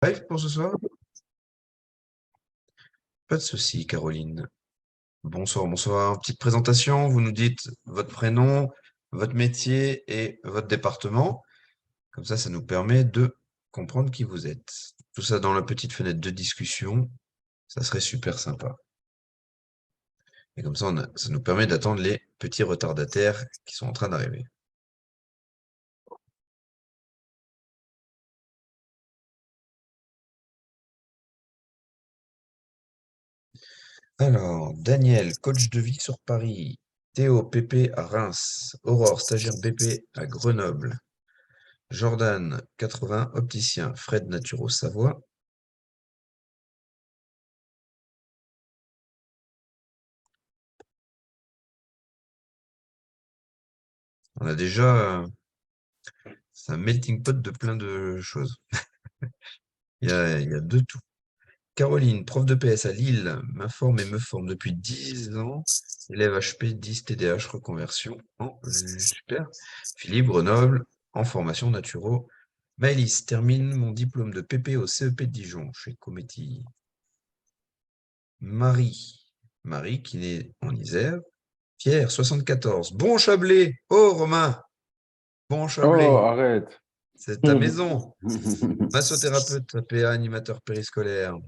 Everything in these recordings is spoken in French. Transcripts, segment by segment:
Live pour ce soir? Pas de souci, Caroline. Bonsoir, bonsoir. Petite présentation, vous nous dites votre prénom, votre métier et votre département. Comme ça nous permet de comprendre qui vous êtes. Tout ça dans la petite fenêtre de discussion. Ça serait super sympa. Et comme ça, ça nous permet d'attendre les petits retardataires qui sont en train d'arriver. Alors, Daniel, coach de vie sur Paris. Théo, PP à Reims. Aurore, stagiaire BP à Grenoble. Jordan, 80, opticien. Fred, naturo Savoie. On a déjà c'est un melting pot de plein de choses. Il y a de tout. Caroline, prof de PS à Lille, m'informe et me forme depuis 10 ans. Élève HP 10 TDH reconversion. Super. Philippe, Grenoble, en formation naturo. Maëlys, termine mon diplôme de PP au CEP de Dijon, chez Cometti. Marie qui est en Isère. Pierre, 74. Bon Chablais. Oh, Romain. Bon Oh, Chablais. arrête. C'est ta maison. Massothérapeute, APA, animateur périscolaire. Où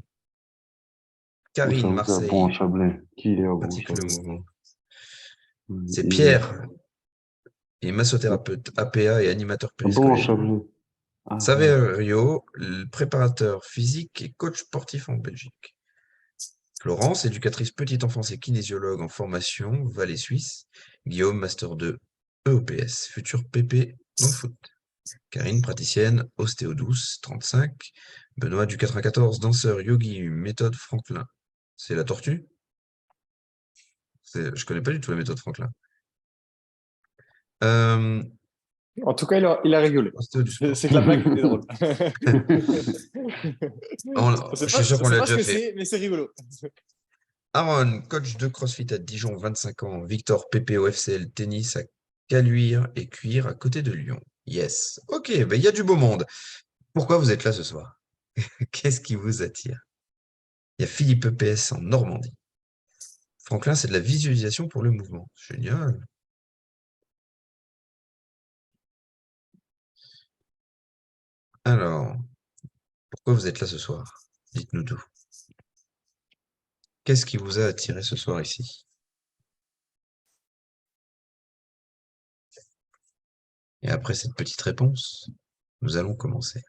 Karine, ça, bon Marseille, Chablais? Qui est à bon pratique le Chablais? mouvement. C'est Isère. Pierre, et massothérapeute, APA et animateur Bon périscolaire. Chablais. Arrête. Saverio, le préparateur physique et coach sportif en Belgique. Florence, éducatrice petite enfance et kinésiologue en formation, Valais suisse. Guillaume, master 2, EOPS, futur PP dans le foot. Karine, praticienne, ostéo douce, 35. Benoît du 94, danseur, yogi, méthode Franklin. C'est la tortue? Je connais pas du tout la méthode Franklin. Euh, En tout cas, il a rigolé. ostéo du sport. C'est que la blague était drôle. Je suis sûr On qu'on sait l'a pas ce déjà que fait. c'est, mais c'est rigolo. Aaron, coach de CrossFit à Dijon, 25 ans. Victor, PPO FCL, tennis à Caluire et Cuire à côté de Lyon. Yes. Ok, ben il y a du beau monde. Pourquoi vous êtes là ce soir? Qu'est-ce qui vous attire? Il y a Philippe EPS en Normandie. Franklin, c'est de la visualisation pour le mouvement. Génial. Alors, pourquoi vous êtes là ce soir? Dites-nous tout. Qu'est-ce qui vous a attiré ce soir ici? Et après cette petite réponse, nous allons commencer.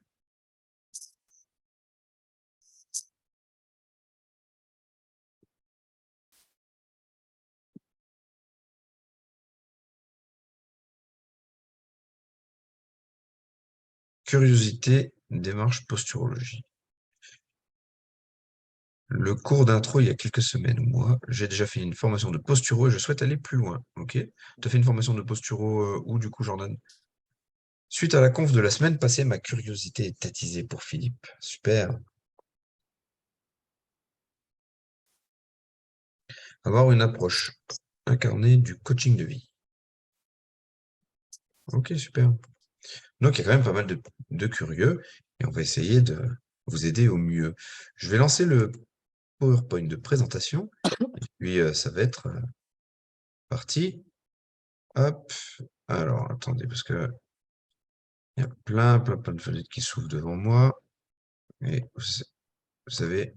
Curiosité, démarche, posturologie. Le cours d'intro il y a quelques semaines. Moi, j'ai déjà fait une formation de posturo et je souhaite aller plus loin. Ok? Tu as fait une formation de posturo où du coup, Jordan? Suite à la conf de la semaine passée, ma curiosité est attisée pour Philippe. Super. Avoir une approche incarnée du coaching de vie. Ok, super. Donc, il y a quand même pas mal de curieux et on va essayer de vous aider au mieux. Je vais lancer le PowerPoint de présentation et puis ça va être parti. Hop. Alors, attendez, parce que il y a plein de fenêtres qui s'ouvrent devant moi. Et vous savez,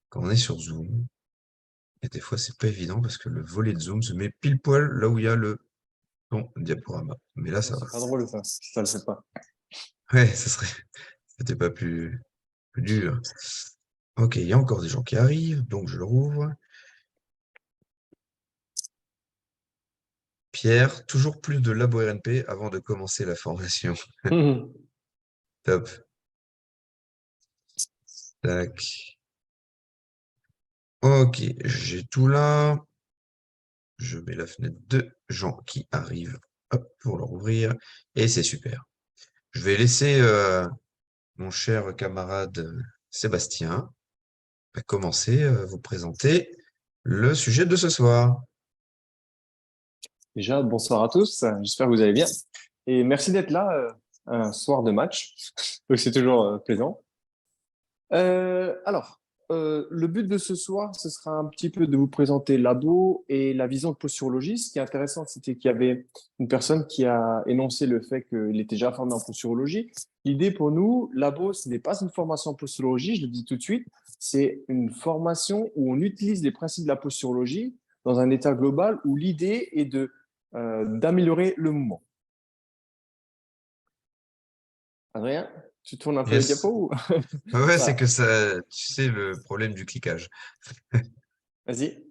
quand on est sur Zoom, et des fois, c'est pas évident parce que le volet de Zoom se met pile poil là où il y a le ton diaporama. Mais là, ça va. C'est pas drôle, ça. Ça le fait pas. Ouais, c'était pas plus dur. Ok, il y a encore des gens qui arrivent, donc je le rouvre. Pierre, toujours plus de labo RNP avant de commencer la formation. Top. Tac. Ok, j'ai tout là. Je mets la fenêtre de gens qui arrivent, hop, pour leur ouvrir. Et c'est super. Je vais laisser mon cher camarade Sébastien commencer à vous présenter le sujet de ce soir. Déjà, bonsoir à tous. J'espère que vous allez bien. Et merci d'être là un soir de match. Donc, c'est toujours plaisant. Alors, le but de ce soir, ce sera un petit peu de vous présenter Labo et la vision de posturologie. Ce qui est intéressant, c'était qu'il y avait une personne qui a énoncé le fait qu'il était déjà formé en posturologie. L'idée pour nous, Labo, ce n'est pas une formation en posturologie, je le dis tout de suite, c'est une formation où on utilise les principes de la posturologie dans un état global où l'idée est d'améliorer le mouvement. Adrien, tu tournes un peu les Yes. diapos ou... Ouais, c'est Voilà. que ça, tu sais, le problème du cliquage. Vas-y.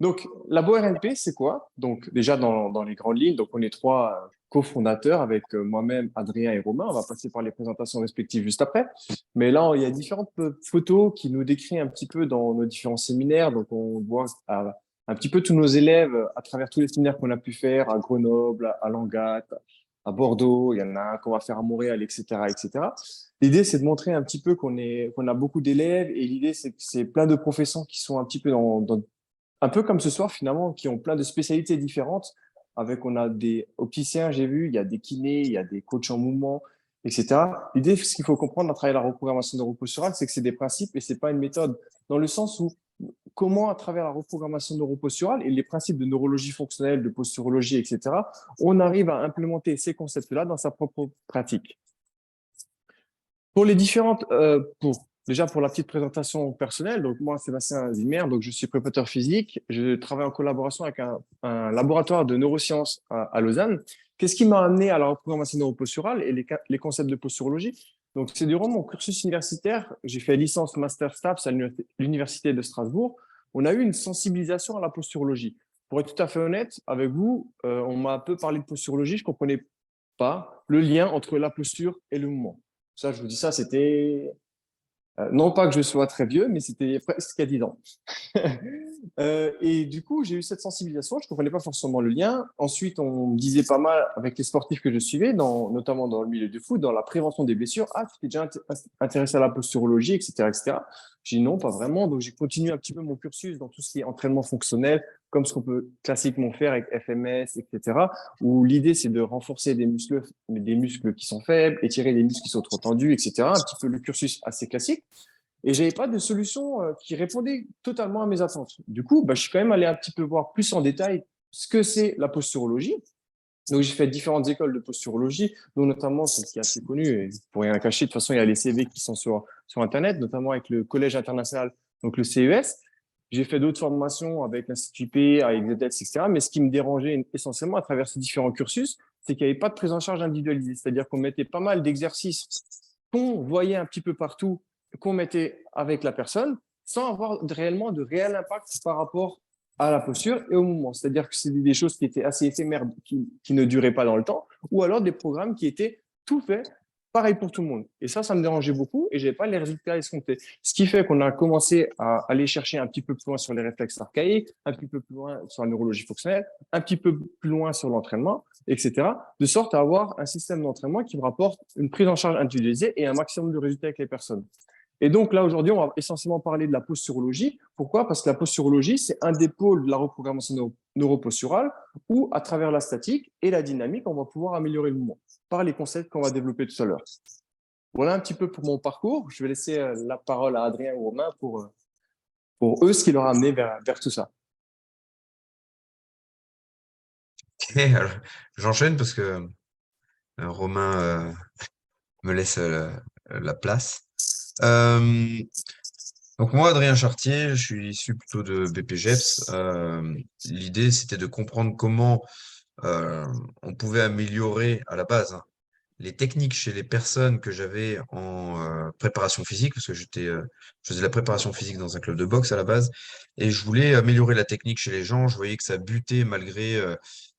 Donc, Labo RNP, c'est quoi? Donc, déjà dans les grandes lignes, donc on est trois cofondateurs avec moi-même, Adrien et Romain. On va passer par les présentations respectives juste après. Mais là, il y a différentes photos qui nous décrivent un petit peu dans nos différents séminaires. Donc, on voit un petit peu tous nos élèves à travers tous les séminaires qu'on a pu faire à Grenoble, à Langat, à Bordeaux. Il y en a un qu'on va faire à Montréal, etc., etc. L'idée, c'est de montrer un petit peu qu'on a beaucoup d'élèves et l'idée, c'est que c'est plein de professeurs qui sont un petit peu un peu comme ce soir finalement, qui ont plein de spécialités différentes. On a des opticiens, j'ai vu, il y a des kinés, il y a des coachs en mouvement, etc. L'idée, ce qu'il faut comprendre à travers la reprogrammation neuroposturale, c'est que c'est des principes et c'est pas une méthode. Dans le sens où comment, à travers la reprogrammation neuroposturale et les principes de neurologie fonctionnelle, de posturologie, etc., on arrive à implémenter ces concepts-là dans sa propre pratique. Pour les différentes, déjà pour la petite présentation personnelle, donc moi, Sébastien Zimmer, donc je suis préparateur physique. Je travaille en collaboration avec un laboratoire de neurosciences à Lausanne. Qu'est-ce qui m'a amené à la reprogrammation neuroposturale et les concepts de posturologie? Donc, c'est durant mon cursus universitaire, j'ai fait licence master STAPS à l'université de Strasbourg. On a eu une sensibilisation à la posturologie. Pour être tout à fait honnête avec vous, on m'a un peu parlé de posturologie, je comprenais pas le lien entre la posture et le mouvement. Ça, je vous dis ça, c'était non pas que je sois très vieux, mais c'était presque il y a 10 ans. Et du coup, j'ai eu cette sensibilisation. Je ne comprenais pas forcément le lien. Ensuite, on me disait pas mal avec les sportifs que je suivais, notamment dans le milieu du foot, dans la prévention des blessures. Ah, tu t'es déjà intéressé à la posturologie, etc., etc. J'ai dit non, pas vraiment. Donc, j'ai continué un petit peu mon cursus dans tout ce qui est entraînement fonctionnel, comme ce qu'on peut classiquement faire avec FMS, etc., où l'idée, c'est de renforcer des muscles qui sont faibles, étirer des muscles qui sont trop tendus, etc. Un petit peu le cursus assez classique. Et j'avais pas de solution qui répondait totalement à mes attentes. Du coup, je suis quand même allé un petit peu voir plus en détail ce que c'est la posturologie. Donc, j'ai fait différentes écoles de posturologie, dont notamment celle qui est assez connue, et pour rien cacher, de toute façon, il y a les CV qui sont sur Internet, notamment avec le Collège international, donc le CES. J'ai fait d'autres formations avec l'Institut P, avec ZS, etc. Mais ce qui me dérangeait essentiellement à travers ces différents cursus, c'est qu'il n'y avait pas de prise en charge individualisée. C'est-à-dire qu'on mettait pas mal d'exercices qu'on voyait un petit peu partout, qu'on mettait avec la personne, sans avoir réellement de réel impact par rapport à la posture et au mouvement. C'est-à-dire que c'était des choses qui étaient assez éphémères, qui ne duraient pas dans le temps, ou alors des programmes qui étaient tout faits pareil pour tout le monde. Et ça me dérangeait beaucoup et je n'avais pas les résultats escomptés. Ce qui fait qu'on a commencé à aller chercher un petit peu plus loin sur les réflexes archaïques, un petit peu plus loin sur la neurologie fonctionnelle, un petit peu plus loin sur l'entraînement, etc., de sorte à avoir un système d'entraînement qui me rapporte une prise en charge individualisée et un maximum de résultats avec les personnes. Et donc là, aujourd'hui, on va essentiellement parler de la posturologie. Pourquoi? Parce que la posturologie, c'est un des pôles de la reprogrammation neuroposturale où, à travers la statique et la dynamique, on va pouvoir améliorer le mouvement par les concepts qu'on va développer tout à l'heure. Voilà un petit peu pour mon parcours. Je vais laisser la parole à Adrien ou Romain pour eux, ce qui leur a amené vers tout ça. Ok, alors, j'enchaîne parce que Romain me laisse la place. Donc moi, Adrien Chartier, je suis issu plutôt de BPGEPS. L'idée, c'était de comprendre comment on pouvait améliorer à la base, hein, les techniques chez les personnes que j'avais en préparation physique, parce que je faisais de la préparation physique dans un club de boxe à la base, et je voulais améliorer la technique chez les gens. Je voyais que ça butait malgré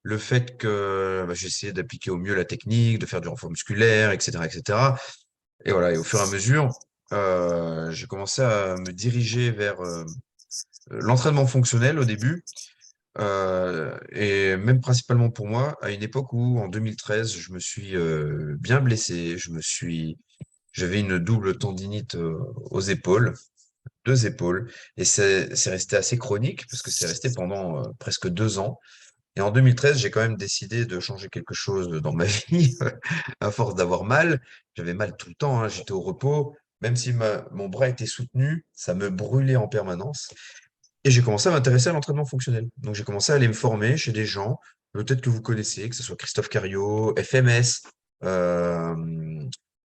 le fait que j'essayais d'appliquer au mieux la technique, de faire du renfort musculaire, etc., etc. Et voilà, et au fur et à mesure, j'ai commencé à me diriger vers l'entraînement fonctionnel au début, et même principalement pour moi, à une époque où, en 2013, je me suis bien blessé. J'avais une double tendinite aux épaules, 2 épaules, et c'est resté assez chronique parce que c'est resté pendant presque 2 ans. Et en 2013, j'ai quand même décidé de changer quelque chose dans ma vie, à force d'avoir mal. J'avais mal tout le temps, hein, j'étais au repos. même si mon bras était soutenu, ça me brûlait en permanence. Et j'ai commencé à m'intéresser à l'entraînement fonctionnel. Donc j'ai commencé à aller me former chez des gens, peut-être que vous connaissez, que ce soit Christophe Cario, FMS, euh,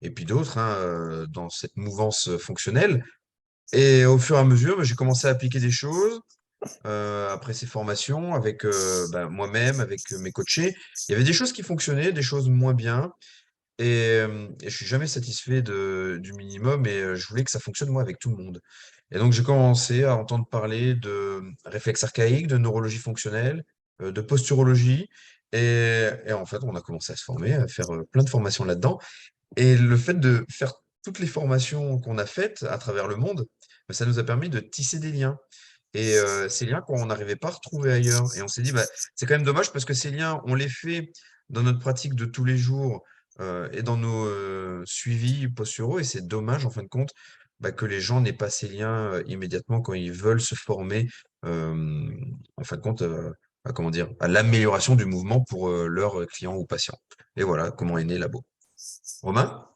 et puis d'autres hein, dans cette mouvance fonctionnelle. Et au fur et à mesure, j'ai commencé à appliquer des choses après ces formations avec moi-même, avec mes coachés. Il y avait des choses qui fonctionnaient, des choses moins bien. Et je suis jamais satisfait du minimum et je voulais que ça fonctionne moi avec tout le monde. Et donc j'ai commencé à entendre parler de réflexes archaïques, de neurologie fonctionnelle, de posturologie. Et en fait, on a commencé à se former, à faire plein de formations là-dedans. Et le fait de faire toutes les formations qu'on a faites à travers le monde, ça nous a permis de tisser des liens. Et ces liens qu'on n'arrivait pas à retrouver ailleurs. Et on s'est dit, bah, c'est quand même dommage parce que ces liens, on les fait dans notre pratique de tous les jours et dans nos suivis posturaux. Et c'est dommage, en fin de compte, bah, que les gens n'aient pas ces liens immédiatement quand ils veulent se former, en fin de compte, comment dire, à l'amélioration du mouvement pour leurs clients ou patients. Et voilà comment est né Labo. Romain?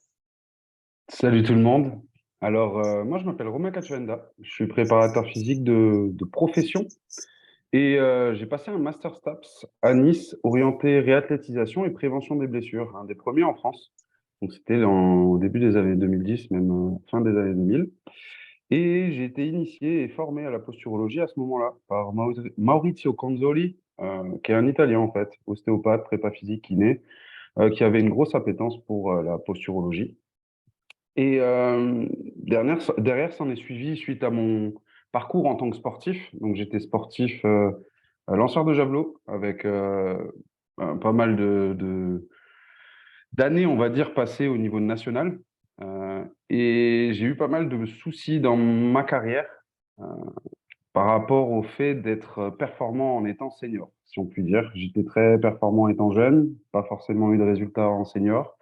Salut tout le monde. Alors, moi, je m'appelle Romain Kachuenda. Je suis préparateur physique de profession et j'ai passé un Master STAPS à Nice orienté réathlétisation et prévention des blessures, un des premiers en France. Donc, c'était au début des années 2010, même fin des années 2000. Et j'ai été initié et formé à la posturologie à ce moment-là par Maurizio Conzoli, qui est un Italien en fait, ostéopathe, prépa physique, kiné, qui avait une grosse appétence pour la posturologie. Et derrière, s'en est suivi suite à mon parcours en tant que sportif. Donc, j'étais sportif lanceur de javelot avec pas mal d'années, on va dire, passées au niveau national. Et j'ai eu pas mal de soucis dans ma carrière euh, par rapport au fait d'être performant en étant senior, si on peut dire. J'étais très performant étant jeune, pas forcément eu de résultats en senior.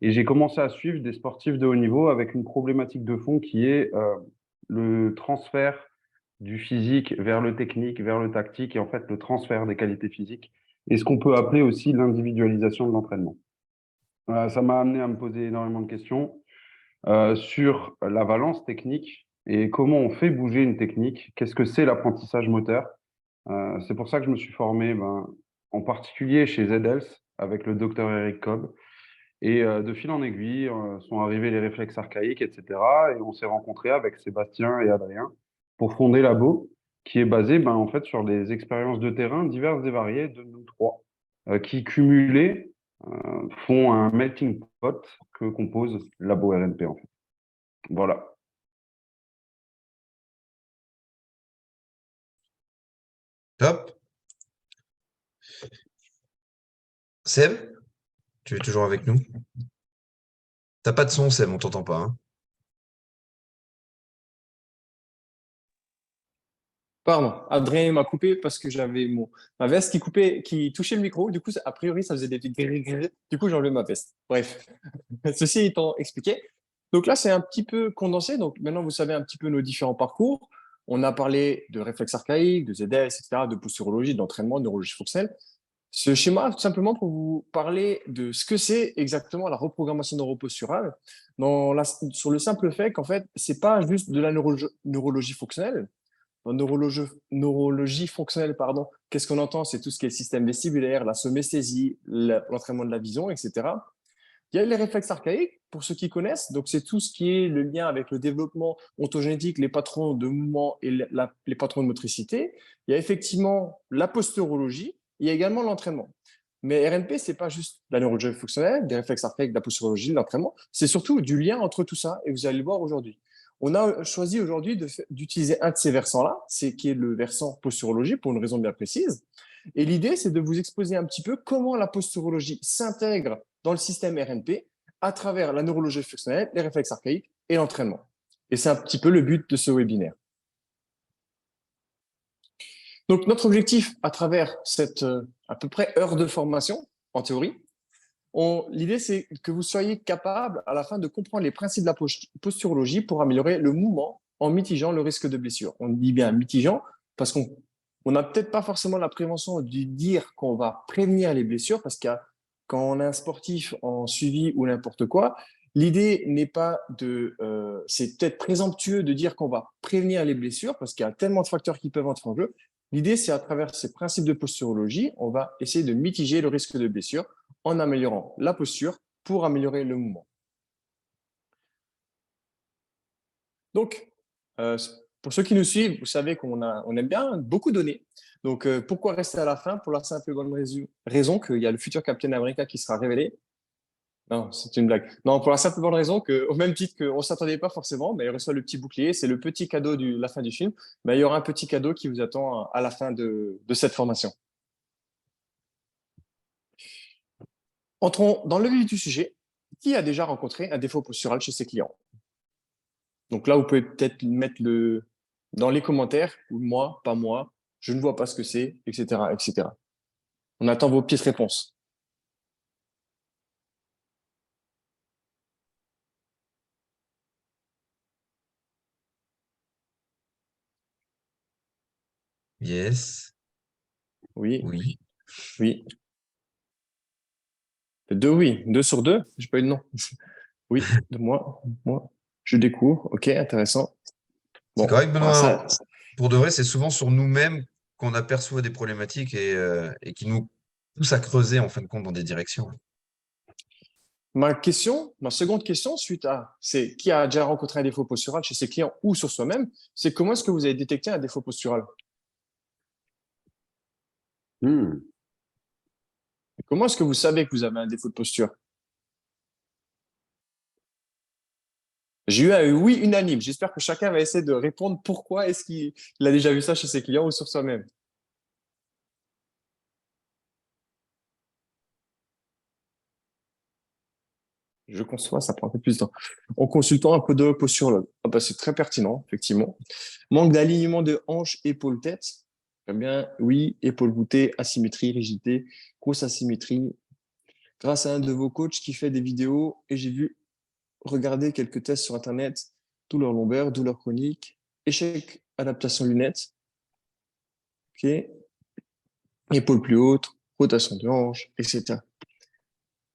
Et j'ai commencé à suivre des sportifs de haut niveau avec une problématique de fond qui est le transfert du physique vers le technique, vers le tactique, et en fait le transfert des qualités physiques, et ce qu'on peut appeler aussi l'individualisation de l'entraînement. Ça m'a amené à me poser énormément de questions sur la valence technique et comment on fait bouger une technique, qu'est-ce que c'est l'apprentissage moteur. C'est pour ça que je me suis formé en particulier chez ZELS avec le docteur Eric Cobb. Et de fil en aiguille, sont arrivés les réflexes archaïques, etc. Et on s'est rencontrés avec Sébastien et Adrien pour fonder Labo, qui est basé en fait, sur les expériences de terrain diverses et variées de nous trois, qui cumulées font un melting pot que compose Labo RNP en fait. Voilà. Top. Seb, tu es toujours avec nous? T'as pas de son, Seb, on t'entend pas, hein. Pardon, Adrien m'a coupé parce que j'avais ma veste qui coupait, qui touchait le micro. Du coup, a priori, ça faisait des petits gris. Du coup, j'ai enlevé ma veste. Bref, ceci étant expliqué. Donc là, c'est un petit peu condensé. Donc maintenant, vous savez un petit peu nos différents parcours. On a parlé de réflexes archaïques, de ZS, etc., de posturologie, d'entraînement, de neurologie fonctionnelle. Ce schéma, tout simplement pour vous parler de ce que c'est exactement la reprogrammation neuroposturale, sur le simple fait qu'en fait, c'est pas juste de la neurologie fonctionnelle. En neurologie fonctionnelle, pardon, qu'est-ce qu'on entend? C'est tout ce qui est le système vestibulaire, la somesthésie, l'entraînement de la vision, etc. Il y a les réflexes archaïques, pour ceux qui connaissent. Donc, c'est tout ce qui est le lien avec le développement ontogénétique, les patrons de mouvement et les patrons de motricité. Il y a effectivement la posturologie. Il y a également l'entraînement. Mais RNP, c'est pas juste la neurologie fonctionnelle, des réflexes archaïques, de la posturologie, de l'entraînement. C'est surtout du lien entre tout ça. Et vous allez le voir aujourd'hui. On a choisi aujourd'hui d'utiliser un de ces versants-là, qui est le versant posturologie, pour une raison bien précise. Et l'idée, c'est de vous exposer un petit peu comment la posturologie s'intègre dans le système RNP à travers la neurologie fonctionnelle, les réflexes archaïques et l'entraînement. Et c'est un petit peu le but de ce webinaire. Donc, notre objectif à travers cette à peu près heure de formation, en théorie, l'idée, c'est que vous soyez capable à la fin de comprendre les principes de la posturologie pour améliorer le mouvement en mitigeant le risque de blessure. On dit bien mitigeant parce qu'on n'a peut-être pas forcément la prévention de dire qu'on va prévenir les blessures parce que quand on est un sportif en suivi ou n'importe quoi, L'idée n'est pas c'est peut-être présomptueux de dire qu'on va prévenir les blessures parce qu'il y a tellement de facteurs qui peuvent entrer en jeu. L'idée, c'est à travers ces principes de posturologie, on va essayer de mitiger le risque de blessure en améliorant la posture pour améliorer le mouvement. Donc, pour ceux qui nous suivent, vous savez on aime bien beaucoup donner. Donc, pourquoi rester à la fin? Pour la simple et bonne raison qu'il y a le futur Captain America qui sera révélé. Non, c'est une blague. Non, pour la simple et bonne raison qu'au même titre qu'on ne s'attendait pas forcément, mais il reçoit le petit bouclier, c'est le petit cadeau de la fin du film. Mais il y aura un petit cadeau qui vous attend à la fin de cette formation. Entrons dans le vif du sujet. Qui a déjà rencontré un défaut postural chez ses clients? Donc là, vous pouvez peut-être mettre dans les commentaires, moi, pas moi, je ne vois pas ce que c'est, etc., etc. On attend vos petites réponses. Yes. Oui, Oui. oui. Deux oui, 2 sur 2. J'ai pas eu de nom. Oui, de moi. Je découvre. Ok, intéressant. C'est Bon, correct, alors Benoît. ça, Pour de vrai, c'est souvent sur nous-mêmes qu'on aperçoit des problématiques et qui nous poussent à creuser en fin de compte dans des directions. ma seconde question, c'est qui a déjà rencontré un défaut postural chez ses clients ou sur soi-même, c'est comment est-ce que vous avez détecté un défaut postural? Comment est-ce que vous savez que vous avez un défaut de posture? J'ai eu un oui unanime. J'espère que chacun va essayer de répondre pourquoi est-ce qu'il a déjà vu ça chez ses clients ou sur soi-même. Je conçois, ça prend un peu plus de temps. En consultant un podologue posturologue. Ah bah, c'est très pertinent, effectivement. Manque d'alignement de hanches, épaules, tête. Très bien. Oui, épaules voûtées, asymétrie, rigidité, grosse asymétrie. Grâce à un de vos coachs qui fait des vidéos et j'ai vu regarder quelques tests sur Internet, douleur lombaire, douleur chronique, échec, adaptation lunettes. OK. Épaules plus hautes, rotation de hanche, etc.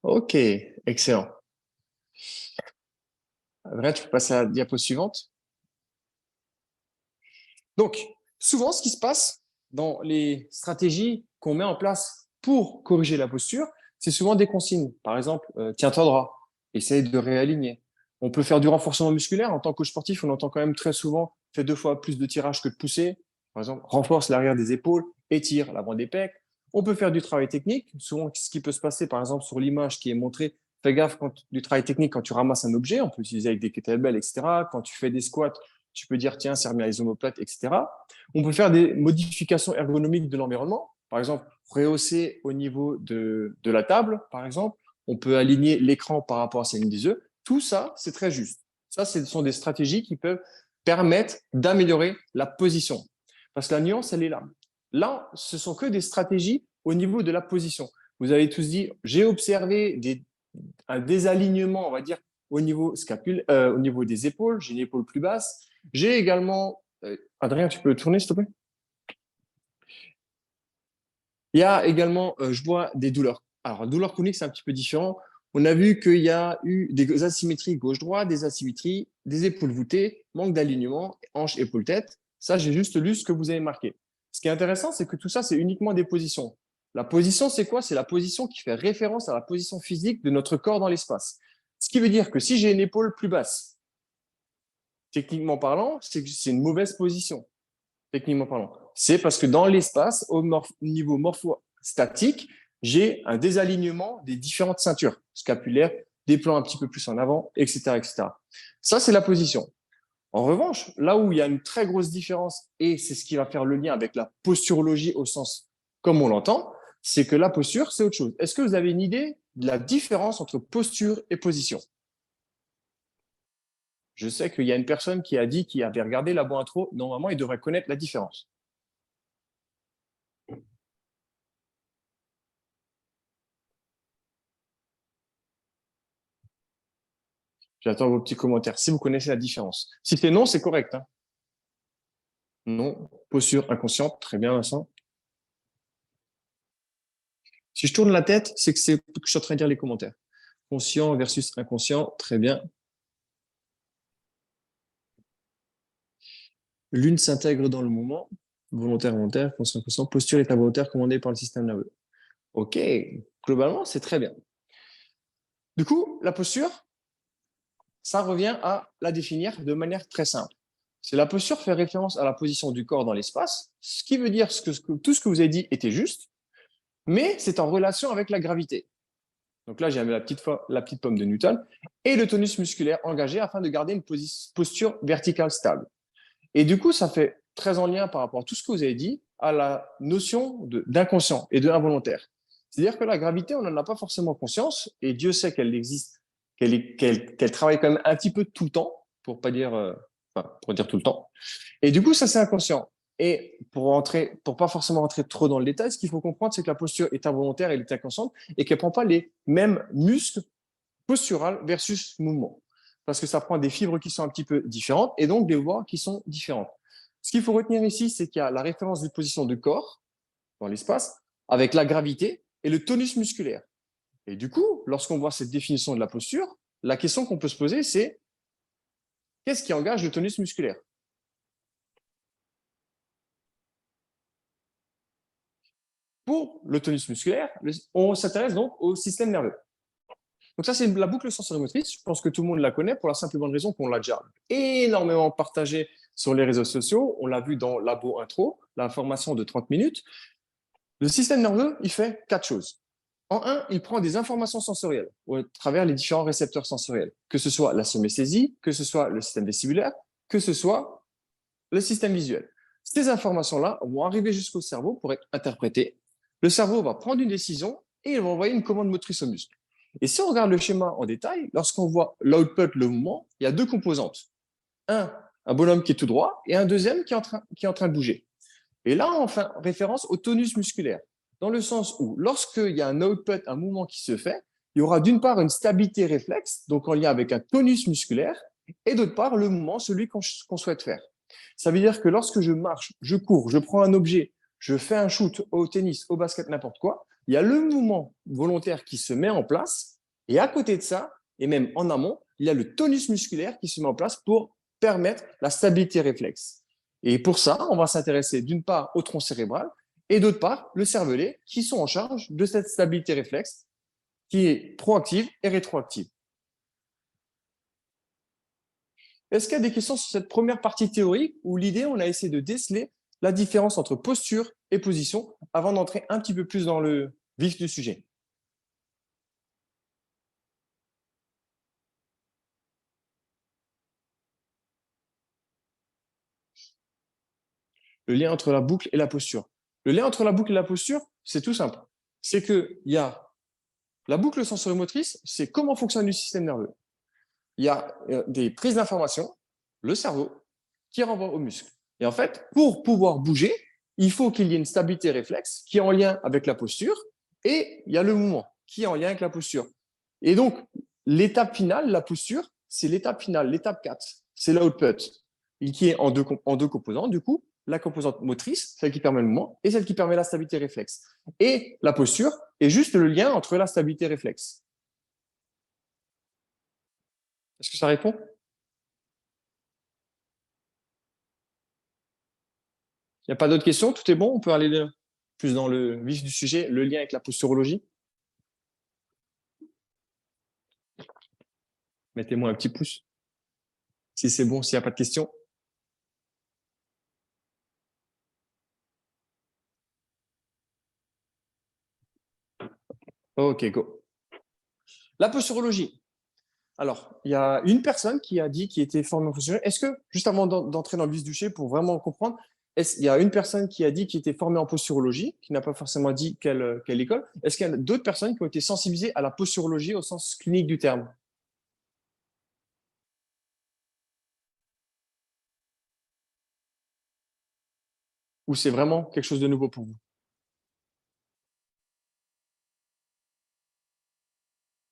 OK, excellent. Adrien, tu peux passer à la diapo suivante. Donc, souvent, ce qui se passe dans les stratégies qu'on met en place pour corriger la posture, c'est souvent des consignes. Par exemple, tiens-toi droit, essaye de réaligner. On peut faire du renforcement musculaire. En tant que coach sportif, on entend quand même très souvent fais 2 fois plus de tirage que de poussée. Par exemple, renforce l'arrière des épaules, étire l'avant des pecs. On peut faire du travail technique. Souvent, ce qui peut se passer, par exemple, sur l'image qui est montrée, fais gaffe du travail technique quand tu ramasses un objet. On peut l'utiliser avec des kettlebells, etc. Quand tu fais des squats, tu peux dire, tiens, serre bien les omoplates, etc. On peut faire des modifications ergonomiques de l'environnement. Par exemple, rehausser au niveau de la table, par exemple. On peut aligner l'écran par rapport à sa ligne des œufs. Tout ça, c'est très juste. Ça, ce sont des stratégies qui peuvent permettre d'améliorer la position. Parce que la nuance, elle est là. Là, ce sont que des stratégies au niveau de la position. Vous avez tous dit, j'ai observé un désalignement, on va dire, au niveau au niveau des épaules. J'ai une épaule plus basse. J'ai également, Adrien, tu peux tourner, s'il te plaît? Il y a également, je vois des douleurs. Alors, douleurs chroniques, c'est un petit peu différent. On a vu qu'il y a eu des asymétries gauche-droite, des asymétries, des épaules voûtées, manque d'alignement, hanche, épaule, tête. Ça, j'ai juste lu ce que vous avez marqué. Ce qui est intéressant, c'est que tout ça, c'est uniquement des positions. La position, c'est quoi? C'est la position qui fait référence à la position physique de notre corps dans l'espace. Ce qui veut dire que si j'ai une épaule plus basse, techniquement parlant, c'est une mauvaise position, techniquement parlant. C'est parce que dans l'espace, au niveau morphostatique, j'ai un désalignement des différentes ceintures scapulaires, des plans un petit peu plus en avant, etc., etc. Ça, c'est la position. En revanche, là où il y a une très grosse différence, et c'est ce qui va faire le lien avec la posturologie au sens comme on l'entend, c'est que la posture, c'est autre chose. Est-ce que vous avez une idée de la différence entre posture et position? Je sais qu'il y a une personne qui a dit qu'il avait regardé la boîte intro. Normalement, il devrait connaître la différence. J'attends vos petits commentaires si vous connaissez la différence. Si c'est non, c'est correct. Hein. Non, posture inconsciente, très bien, Vincent. Si je tourne la tête, c'est que je suis en train de lire les commentaires. Conscient versus inconscient, très bien. L'une s'intègre dans le moment, volontaire, volontaire, conscient, conscient. Posture est involontaire commandée par le système nerveux. OK, globalement, c'est très bien. Du coup, la posture, ça revient à la définir de manière très simple. C'est la posture fait référence à la position du corps dans l'espace, ce qui veut dire tout ce que vous avez dit était juste, mais c'est en relation avec la gravité. Donc là, j'ai mis la petite pomme de Newton et le tonus musculaire engagé afin de garder une posture verticale stable. Et du coup, ça fait très en lien par rapport à tout ce que vous avez dit à la notion d'inconscient et de involontaire. C'est-à-dire que la gravité, on n'en a pas forcément conscience et Dieu sait qu'elle existe, qu'elle travaille quand même un petit peu tout le temps, pour dire tout le temps. Et du coup, ça, c'est inconscient. Et pour pas forcément rentrer trop dans le détail, ce qu'il faut comprendre, c'est que la posture est involontaire, elle est inconsciente et qu'elle prend pas les mêmes muscles postural versus mouvement. Parce que ça prend des fibres qui sont un petit peu différentes et donc des voies qui sont différentes. Ce qu'il faut retenir ici, c'est qu'il y a la référence des positions de corps dans l'espace avec la gravité et le tonus musculaire. Et du coup, lorsqu'on voit cette définition de la posture, la question qu'on peut se poser, c'est qu'est-ce qui engage le tonus musculaire? Pour le tonus musculaire, on s'intéresse donc au système nerveux. Donc ça, c'est la boucle sensorimotrice. Je pense que tout le monde la connaît pour la simple et bonne raison qu'on l'a déjà énormément partagée sur les réseaux sociaux. On l'a vu dans Labo Intro, la formation de 30 minutes. Le système nerveux, il fait 4 choses. En un, il prend des informations sensorielles à travers les différents récepteurs sensoriels, que ce soit la somesthésie, que ce soit le système vestibulaire, que ce soit le système visuel. Ces informations-là vont arriver jusqu'au cerveau pour être interprétées. Le cerveau va prendre une décision et il va envoyer une commande motrice au muscle. Et si on regarde le schéma en détail, lorsqu'on voit l'output, le mouvement, il y a deux composantes. Un bonhomme qui est tout droit et un deuxième qui est en train de bouger. Et là, on fait référence au tonus musculaire, dans le sens où lorsqu'il y a un output, un mouvement qui se fait, il y aura d'une part une stabilité réflexe, donc en lien avec un tonus musculaire, et d'autre part le mouvement, celui qu'on souhaite faire. Ça veut dire que lorsque je marche, je cours, je prends un objet, je fais un shoot au tennis, au basket, n'importe quoi, il y a le mouvement volontaire qui se met en place, et à côté de ça, et même en amont, il y a le tonus musculaire qui se met en place pour permettre la stabilité réflexe. Et pour ça, on va s'intéresser d'une part au tronc cérébral et d'autre part le cervelet qui sont en charge de cette stabilité réflexe qui est proactive et rétroactive. Est-ce qu'il y a des questions sur cette première partie théorique où l'idée, on a essayé de déceler la différence entre posture et position avant d'entrer un petit peu plus dans le vif du sujet? Le lien entre la boucle et la posture. Le lien entre la boucle et la posture, c'est tout simple. C'est qu'il y a la boucle sensorimotrice, c'est comment fonctionne le système nerveux. Il y a des prises d'informations, le cerveau, qui renvoie au muscle. Et en fait, pour pouvoir bouger, il faut qu'il y ait une stabilité réflexe qui est en lien avec la posture et il y a le mouvement qui est en lien avec la posture. Et donc, l'étape finale, la posture, c'est l'étape finale, l'étape 4. C'est l'output, qui est en deux composantes, du coup, la composante motrice, celle qui permet le mouvement, et celle qui permet la stabilité réflexe. Et la posture est juste le lien entre la stabilité réflexe. Est-ce que ça répond? Il n'y a pas d'autres questions? Tout est bon? On peut aller plus dans le vif du sujet, le lien avec la posturologie? Mettez-moi un petit pouce si c'est bon, s'il n'y a pas de questions. Ok, go. La posturologie. Alors, il y a une personne qui a dit qu'il était formé en posturologie. Est-ce que, juste avant d'entrer dans le vif du sujet, pour vraiment comprendre, il y a une personne qui a dit qu'il était formé en posturologie, qui n'a pas forcément dit quelle école. Est-ce qu'il y a d'autres personnes qui ont été sensibilisées à la posturologie au sens clinique du terme? Ou c'est vraiment quelque chose de nouveau pour vous?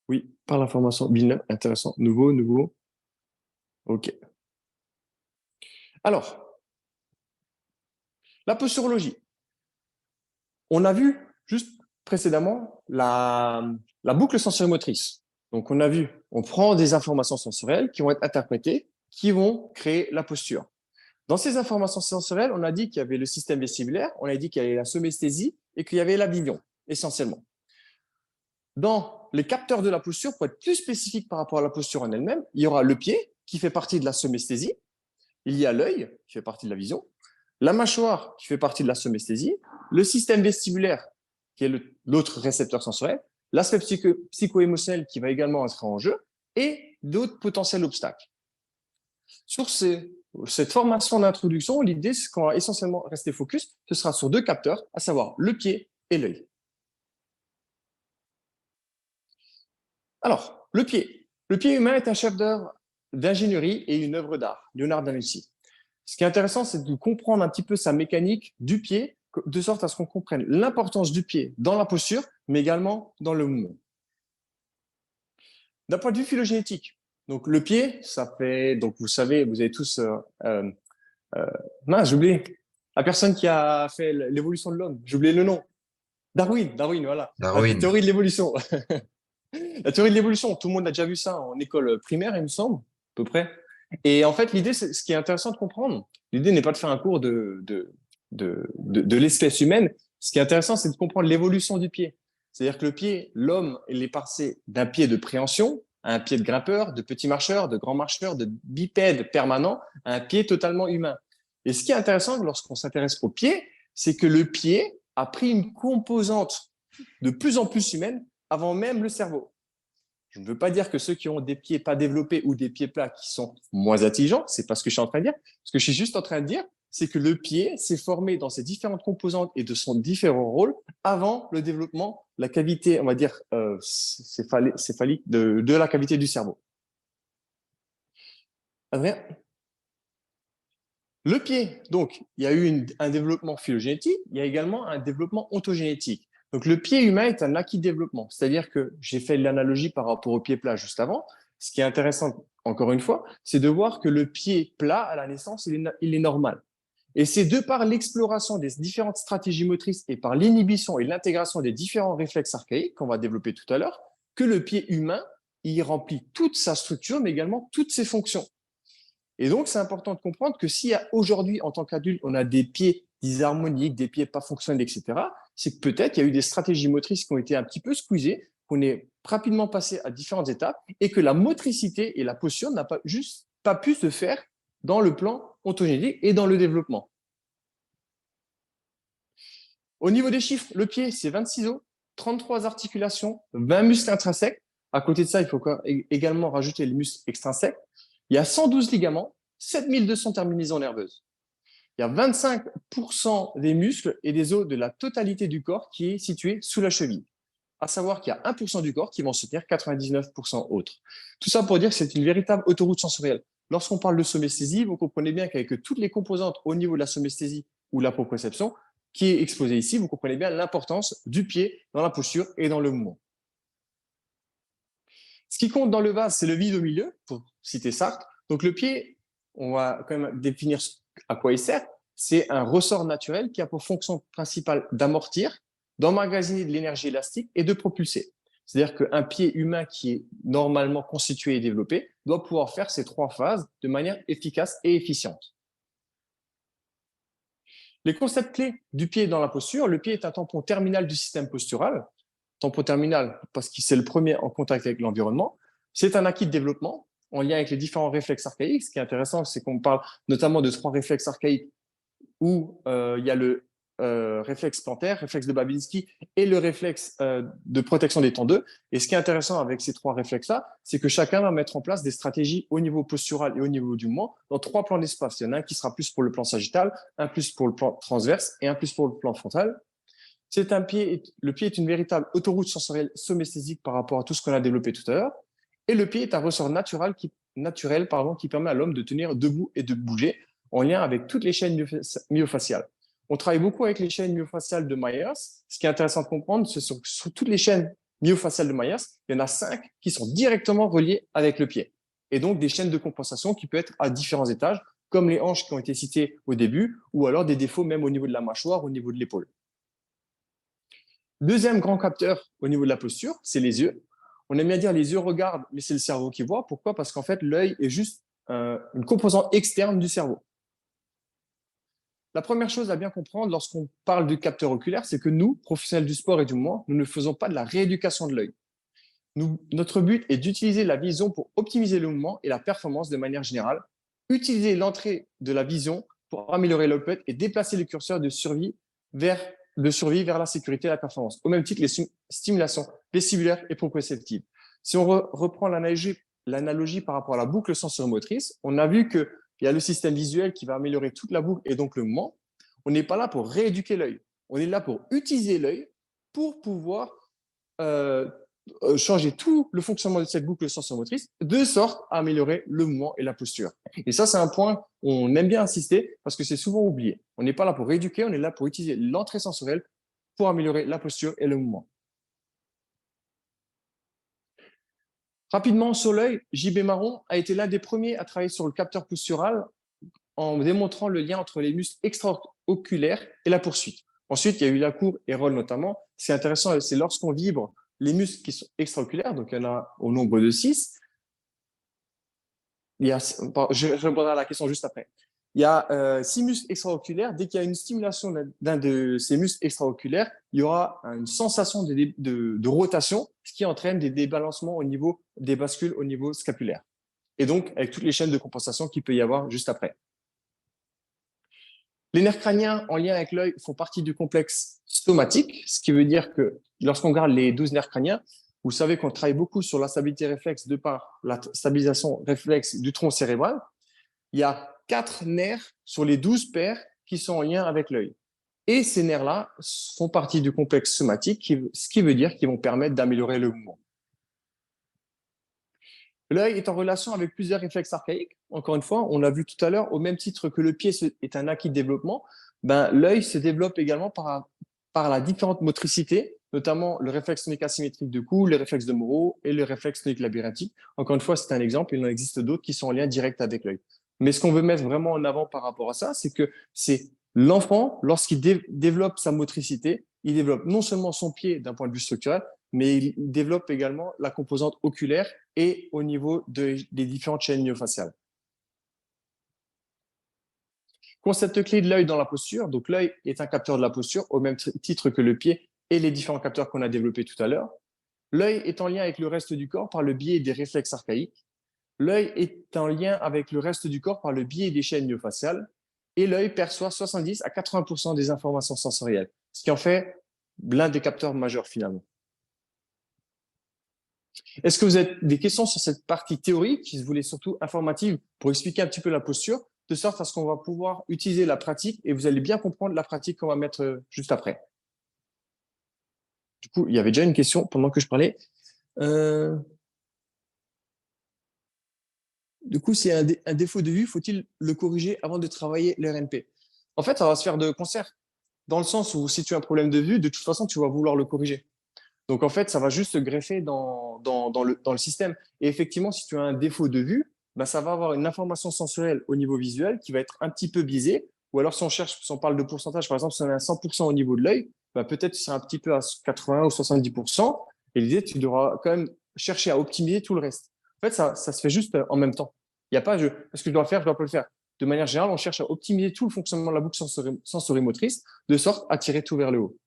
Oui, par l'information. Villeneuve, intéressant. Nouveau. OK. Alors, la posturologie. On a vu juste précédemment la boucle sensorimotrice. Donc, on a vu, on prend des informations sensorielles qui vont être interprétées, qui vont créer la posture. Dans ces informations sensorielles, on a dit qu'il y avait le système vestibulaire, on a dit qu'il y avait la somesthésie et qu'il y avait la vision, essentiellement. Dans les capteurs de la posture, pour être plus spécifique par rapport à la posture en elle-même, il y aura le pied qui fait partie de la somesthésie, il y a l'œil qui fait partie de la vision, la mâchoire qui fait partie de la somesthésie, le système vestibulaire qui est l'autre récepteur sensoriel, l'aspect psycho-émotionnel qui va également entrer en jeu et d'autres potentiels obstacles. Sur cette formation d'introduction, l'idée, c'est qu'on va essentiellement rester focus, ce sera sur deux capteurs, à savoir le pied et l'œil. Alors, le pied. Le pied humain est un chef-d'œuvre d'ingénierie et une œuvre d'art, Léonard da Vinci. Ce qui est intéressant, c'est de comprendre un petit peu sa mécanique du pied, de sorte à ce qu'on comprenne l'importance du pied dans la posture, mais également dans le mouvement. D'un point de vue phylogénétique, donc le pied, ça fait, donc vous savez, vous avez tous, mince, j'ai oublié, la personne qui a fait l'évolution de l'homme, j'ai oublié le nom, Darwin, voilà, la Darwin. théorie de l'évolution. La théorie de l'évolution, tout le monde a déjà vu ça en école primaire, il me semble, à peu près. Et en fait, l'idée, ce qui est intéressant de comprendre, l'idée n'est pas de faire un cours de l'espèce humaine. Ce qui est intéressant, c'est de comprendre l'évolution du pied. C'est-à-dire que le pied, l'homme, il est passé d'un pied de préhension à un pied de grimpeur, de petit marcheur, de grand marcheur, de bipède permanent, à un pied totalement humain. Et ce qui est intéressant lorsqu'on s'intéresse au pied, c'est que le pied a pris une composante de plus en plus humaine avant même le cerveau. Je ne veux pas dire que ceux qui ont des pieds pas développés ou des pieds plats qui sont moins intelligents, c'est pas ce que je suis en train de dire. Ce que je suis juste en train de dire, c'est que le pied s'est formé dans ses différentes composantes et de son différents rôles avant le développement, la cavité, on va dire, céphalique de la cavité du cerveau. Adrien ? Le pied, donc, il y a eu un développement phylogénétique, il y a également un développement ontogénétique. Donc, le pied humain est un acquis de développement. C'est-à-dire que j'ai fait l'analogie par rapport au pied plat juste avant. Ce qui est intéressant, encore une fois, c'est de voir que le pied plat, à la naissance, il est normal. Et c'est de par l'exploration des différentes stratégies motrices et par l'inhibition et l'intégration des différents réflexes archaïques qu'on va développer tout à l'heure, que le pied humain, il remplit toute sa structure, mais également toutes ses fonctions. Et donc, c'est important de comprendre que si aujourd'hui, en tant qu'adulte, on a des pieds disharmoniques, des pieds pas fonctionnels, etc., c'est que peut-être il y a eu des stratégies motrices qui ont été un petit peu squeezées, qu'on est rapidement passé à différentes étapes et que la motricité et la posture n'a pas pu se faire dans le plan ontogénique et dans le développement. Au niveau des chiffres, le pied, c'est 26 os, 33 articulations, 20 muscles intrinsèques. À côté de ça, il faut également rajouter les muscles extrinsèques. Il y a 112 ligaments, 7200 terminaisons nerveuses. Il y a 25% des muscles et des os de la totalité du corps qui est situé sous la cheville. À savoir qu'il y a 1% du corps qui vont soutenir 99% autres. Tout ça pour dire que c'est une véritable autoroute sensorielle. Lorsqu'on parle de somesthésie, vous comprenez bien qu'avec toutes les composantes au niveau de la somesthésie ou la proprioception qui est exposée ici, vous comprenez bien l'importance du pied dans la posture et dans le mouvement. Ce qui compte dans le vase, c'est le vide au milieu, pour citer Sartre. Donc le pied, on va quand même définir à quoi il sert. C'est un ressort naturel qui a pour fonction principale d'amortir, d'emmagasiner de l'énergie élastique et de propulser. C'est-à-dire qu'un pied humain qui est normalement constitué et développé doit pouvoir faire ces trois phases de manière efficace et efficiente. Les concepts clés du pied dans la posture, le pied est un tampon terminal du système postural. Tampon terminal parce que c'est le premier en contact avec l'environnement. C'est un acquis de développement en lien avec les différents réflexes archaïques. Ce qui est intéressant, c'est qu'on parle notamment de 3 réflexes archaïques où il y a le réflexe plantaire, réflexe de Babinski et le réflexe de protection des tendeux. Et ce qui est intéressant avec ces 3 réflexes-là, c'est que chacun va mettre en place des stratégies au niveau postural et au niveau du mouvement dans 3 plans d'espace. Il y en a un qui sera plus pour le plan sagittal, un plus pour le plan transverse et un plus pour le plan frontal. Le pied est une véritable autoroute sensorielle somesthésique par rapport à tout ce qu'on a développé tout à l'heure. Et le pied est un ressort naturel qui permet à l'homme de tenir debout et de bouger en lien avec toutes les chaînes myofaciales. On travaille beaucoup avec les chaînes myofaciales de Myers. Ce qui est intéressant de comprendre, c'est sur toutes les chaînes myofaciales de Myers, il y en a 5 qui sont directement reliées avec le pied. Et donc des chaînes de compensation qui peuvent être à différents étages, comme les hanches qui ont été citées au début, ou alors des défauts même au niveau de la mâchoire, au niveau de l'épaule. Deuxième grand capteur au niveau de la posture, c'est les yeux. On aime bien dire les yeux regardent, mais c'est le cerveau qui voit. Pourquoi? Parce qu'en fait, l'œil est juste une composante externe du cerveau. La première chose à bien comprendre lorsqu'on parle du capteur oculaire, c'est que nous, professionnels du sport et du mouvement, nous ne faisons pas de la rééducation de l'œil. Notre but est d'utiliser la vision pour optimiser le mouvement et la performance de manière générale, utiliser l'entrée de la vision pour améliorer l'output et déplacer le curseur de survie vers la sécurité et la performance, au même titre que les stimulations vestibulaires et proprioceptives. Si on reprend l'analogie par rapport à la boucle sensorimotrice, on a vu qu'il y a le système visuel qui va améliorer toute la boucle et donc le mouvement. On n'est pas là pour rééduquer l'œil. On est là pour utiliser l'œil pour pouvoir changer tout le fonctionnement de cette boucle sensorimotrice de sorte à améliorer le mouvement et la posture. Et ça, c'est un point où on aime bien insister parce que c'est souvent oublié. On n'est pas là pour rééduquer, on est là pour utiliser l'entrée sensorielle pour améliorer la posture et le mouvement. Rapidement, sur l'œil, J.B. Marron a été l'un des premiers à travailler sur le capteur postural en démontrant le lien entre les muscles extraoculaires et la poursuite. Ensuite, il y a eu Lacour et Roll notamment. C'est intéressant, c'est lorsqu'on vibre les muscles qui sont extraoculaires, donc il y en a au nombre de 6. Je répondrai à la question juste après. Il y a 6 muscles extraoculaires. Dès qu'il y a une stimulation d'un de ces muscles extraoculaires, il y aura une sensation de rotation, ce qui entraîne des débalancements au niveau des bascules au niveau scapulaire. Et donc, avec toutes les chaînes de compensation qu'il peut y avoir juste après. Les nerfs crâniens en lien avec l'œil font partie du complexe stomatique, ce qui veut dire que lorsqu'on regarde les 12 nerfs crâniens, vous savez qu'on travaille beaucoup sur la stabilité réflexe de par la stabilisation réflexe du tronc cérébral. Il y a 4 nerfs sur les 12 paires qui sont en lien avec l'œil. Et ces nerfs-là font partie du complexe somatique, ce qui veut dire qu'ils vont permettre d'améliorer le mouvement. L'œil est en relation avec plusieurs réflexes archaïques. Encore une fois, on l'a vu tout à l'heure, au même titre que le pied est un acquis de développement, l'œil se développe également par la différente motricité, notamment le réflexe tonique asymétrique de cou, le réflexe de Moreau et le réflexe tonique labyrinthique. Encore une fois, c'est un exemple, il en existe d'autres qui sont en lien direct avec l'œil. Mais ce qu'on veut mettre vraiment en avant par rapport à ça, c'est que c'est l'enfant, lorsqu'il développe sa motricité, il développe non seulement son pied d'un point de vue structurel, mais il développe également la composante oculaire et au niveau des différentes chaînes myofaciales. Concept clé de l'œil dans la posture. Donc, l'œil est un capteur de la posture au même titre que le pied et les différents capteurs qu'on a développés tout à l'heure. L'œil est en lien avec le reste du corps par le biais des réflexes archaïques. L'œil est en lien avec le reste du corps par le biais des chaînes myofaciales. Et l'œil perçoit 70 à 80% des informations sensorielles, ce qui en fait l'un des capteurs majeurs finalement. Est-ce que vous avez des questions sur cette partie théorique qui se voulait surtout informative pour expliquer un petit peu la posture, de sorte à ce qu'on va pouvoir utiliser la pratique et vous allez bien comprendre la pratique qu'on va mettre juste après. Du coup, il y avait déjà une question pendant que je parlais. Du coup, c'est un défaut de vue, faut-il le corriger avant de travailler l'RNP? En fait, ça va se faire de concert, dans le sens où si tu as un problème de vue, de toute façon, tu vas vouloir le corriger. Donc, en fait, ça va juste se greffer dans le système. Et effectivement, si tu as un défaut de vue, ça va avoir une information sensorielle au niveau visuel qui va être un petit peu biaisée. Ou alors, si on parle de pourcentage, par exemple, si on est à 100% au niveau de l'œil, peut-être tu seras un petit peu à 80 ou 70%. Et l'idée, tu devras quand même chercher à optimiser tout le reste. En fait, ça se fait juste en même temps. Il n'y a pas ce que je dois faire, je dois pas le faire. De manière générale, on cherche à optimiser tout le fonctionnement de la boucle sensorimotrice de sorte à tirer tout vers le haut.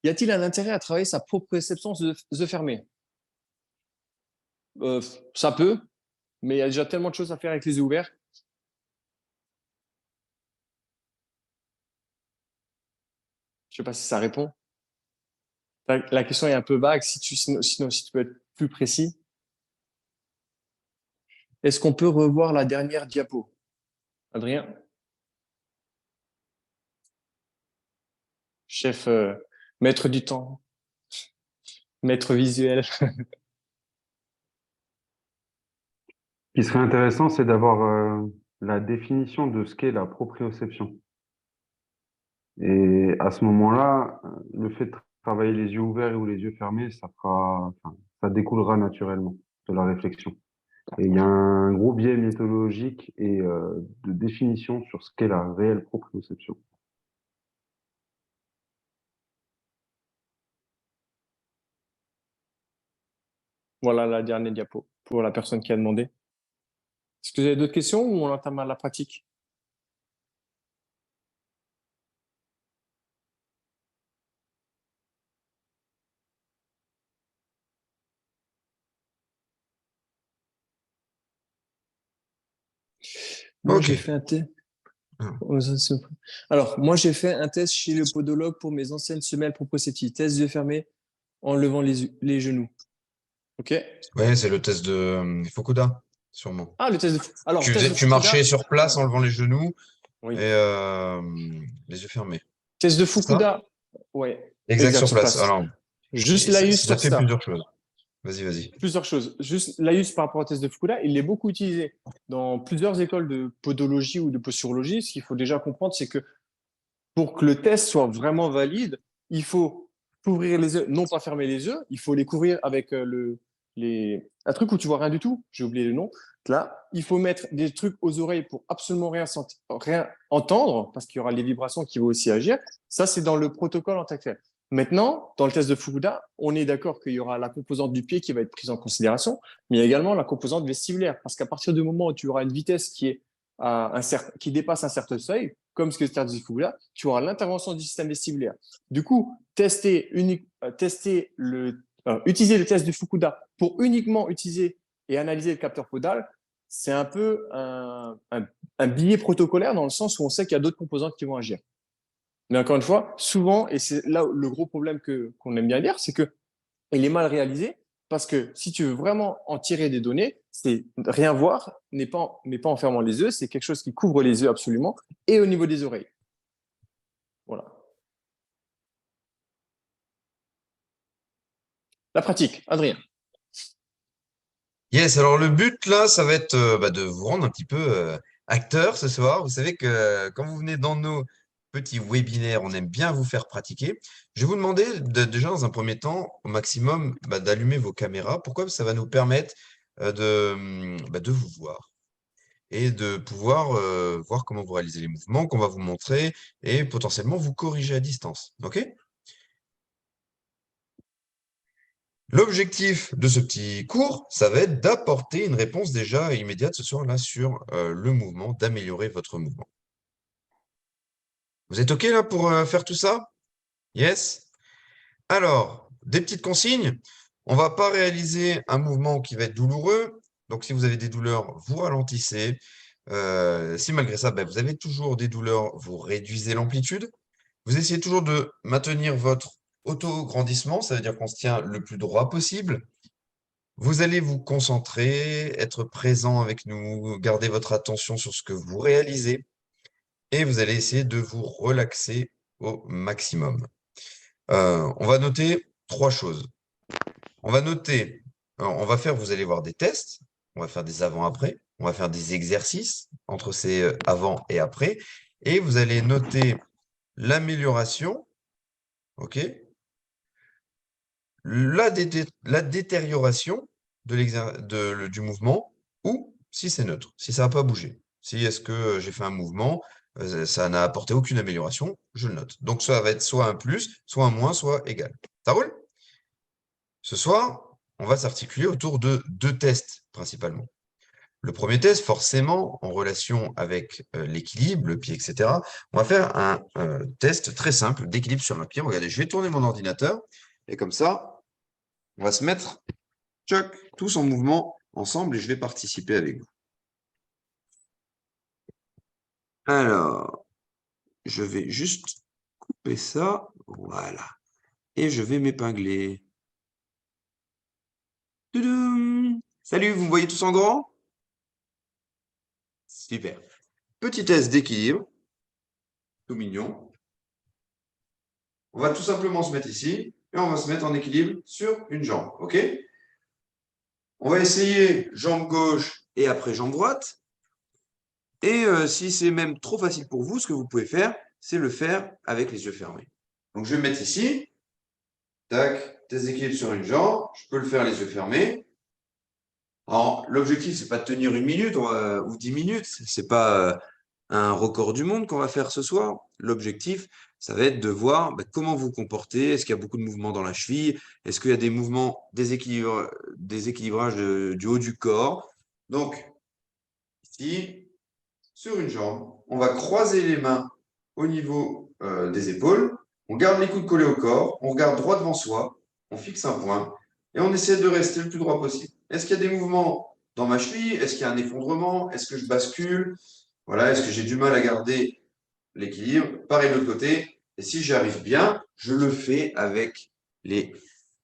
Y a-t-il un intérêt à travailler sa proprioception de yeux fermés? Ça peut, mais il y a déjà tellement de choses à faire avec les yeux ouverts. Je ne sais pas si ça répond. La question est un peu vague, sinon, si tu peux être plus précis. Est-ce qu'on peut revoir la dernière diapo? Adrien? Chef, maître du temps, maître visuel. Ce qui serait intéressant, c'est d'avoir la définition de ce qu'est la proprioception. Et à ce moment-là, le fait de travailler les yeux ouverts ou les yeux fermés, ça découlera naturellement de la réflexion. Et il y a un gros biais méthodologique et de définition sur ce qu'est la réelle proprioception. Voilà la dernière diapo pour la personne qui a demandé. Est-ce que vous avez d'autres questions ou on entame à la pratique? Moi, Ok. j'ai fait un test. Ah. Alors, moi, j'ai fait un test chez le podologue pour mes anciennes semelles proprioceptives. Test yeux fermés en levant les genoux. OK? Ouais, c'est le test de Fukuda, sûrement. Ah, le test de, alors, test de Tu Fukuda. marchais sur place Ouais, en levant les genoux et oui. les yeux fermés. Test de C'est ça? Fukuda. Ouais, Exact, exact, sur sur place. place. Alors, Juste l'AIUS ça sur fait ça. plusieurs choses. Vas-y, vas-y. Plusieurs choses. Juste l'AIUS par rapport au test de Fukuda, il est beaucoup utilisé dans plusieurs écoles de podologie ou de posturologie. Ce qu'il faut déjà comprendre, c'est que pour que le test soit vraiment valide, il faut couvrir les yeux, non pas fermer les yeux, il faut les couvrir avec un truc où tu vois rien du tout, j'ai oublié le nom. Là, il faut mettre des trucs aux oreilles pour absolument rien entendre, parce qu'il y aura les vibrations qui vont aussi agir. Ça, c'est dans le protocole en tant que tel. Maintenant, dans le test de Fukuda, on est d'accord qu'il y aura la composante du pied qui va être prise en considération, mais il y a également la composante vestibulaire, parce qu'à partir du moment où tu auras une vitesse qui est qui dépasse un certain seuil, comme ce que c'est du Fukuda, tu auras l'intervention du système vestibulaire. Du coup, utiliser le test du Fukuda pour uniquement utiliser et analyser le capteur podal, c'est un peu un billet protocolaire dans le sens où on sait qu'il y a d'autres composantes qui vont agir. Mais encore une fois, souvent, et c'est là le gros problème qu'on aime bien dire, c'est que il est mal réalisé parce que si tu veux vraiment en tirer des données, c'est rien voir, mais pas en fermant les yeux, c'est quelque chose qui couvre les yeux absolument et au niveau des oreilles. Voilà. La pratique, Adrien. Yes, alors le but là, ça va être de vous rendre un petit peu acteur ce soir. Vous savez que quand vous venez dans nos petits webinaires, on aime bien vous faire pratiquer. Je vais vous demander déjà dans un premier temps, au maximum, d'allumer vos caméras. Pourquoi? Parce que ça va nous permettre de vous voir et de pouvoir voir comment vous réalisez les mouvements qu'on va vous montrer et potentiellement vous corriger à distance. OK? L'objectif de ce petit cours, ça va être d'apporter une réponse déjà immédiate ce soir-là sur le mouvement, d'améliorer votre mouvement. Vous êtes OK là pour faire tout ça? Yes? Alors, des petites consignes. On ne va pas réaliser un mouvement qui va être douloureux. Donc, si vous avez des douleurs, vous ralentissez. Si malgré ça, vous avez toujours des douleurs, vous réduisez l'amplitude. Vous essayez toujours de maintenir votre auto-grandissement, ça veut dire qu'on se tient le plus droit possible. Vous allez vous concentrer, être présent avec nous, garder votre attention sur ce que vous réalisez et vous allez essayer de vous relaxer au maximum. On va noter trois choses. On va noter, vous allez voir des tests, on va faire des avant-après, on va faire des exercices entre ces avant et après et vous allez noter l'amélioration, ok, la détérioration du mouvement ou si c'est neutre, si ça n'a pas bougé. Si est-ce que j'ai fait un mouvement, ça n'a apporté aucune amélioration, je le note. Donc ça va être soit un plus, soit un moins, soit égal. Ça roule? Ce soir, on va s'articuler autour de deux tests principalement. Le premier test, forcément, en relation avec l'équilibre, le pied, etc. On va faire un test très simple d'équilibre sur un pied. Regardez, je vais tourner mon ordinateur et comme ça, on va se mettre tous en mouvement ensemble et je vais participer avec vous. Alors, je vais juste couper ça. Voilà. Et je vais m'épingler. Toudoum. Salut, vous me voyez tous en grand? Super. Petit test d'équilibre. Tout mignon. On va tout simplement se mettre ici et on va se mettre en équilibre sur une jambe. OK? On va essayer jambe gauche et après jambe droite. Et si c'est même trop facile pour vous, ce que vous pouvez faire, c'est le faire avec les yeux fermés. Donc, je vais me mettre ici. Tac, test d'équilibre sur une jambe. Je peux le faire les yeux fermés. Alors, l'objectif, c'est pas de tenir une minute ou 10 minutes. C'est pas un record du monde qu'on va faire ce soir. L'objectif, ça va être de voir comment vous comportez. Est-ce qu'il y a beaucoup de mouvements dans la cheville? Est-ce qu'il y a des mouvements, déséquilibrage du haut du corps? Donc, ici, sur une jambe, on va croiser les mains au niveau des épaules. On garde les coudes collés au corps. On regarde droit devant soi. On fixe un point. Et on essaie de rester le plus droit possible. Est-ce qu'il y a des mouvements dans ma cheville? Est-ce qu'il y a un effondrement? Est-ce que je bascule? Voilà, est-ce que j'ai du mal à garder l'équilibre? Pareil de l'autre côté. Et si j'arrive bien, je le fais avec les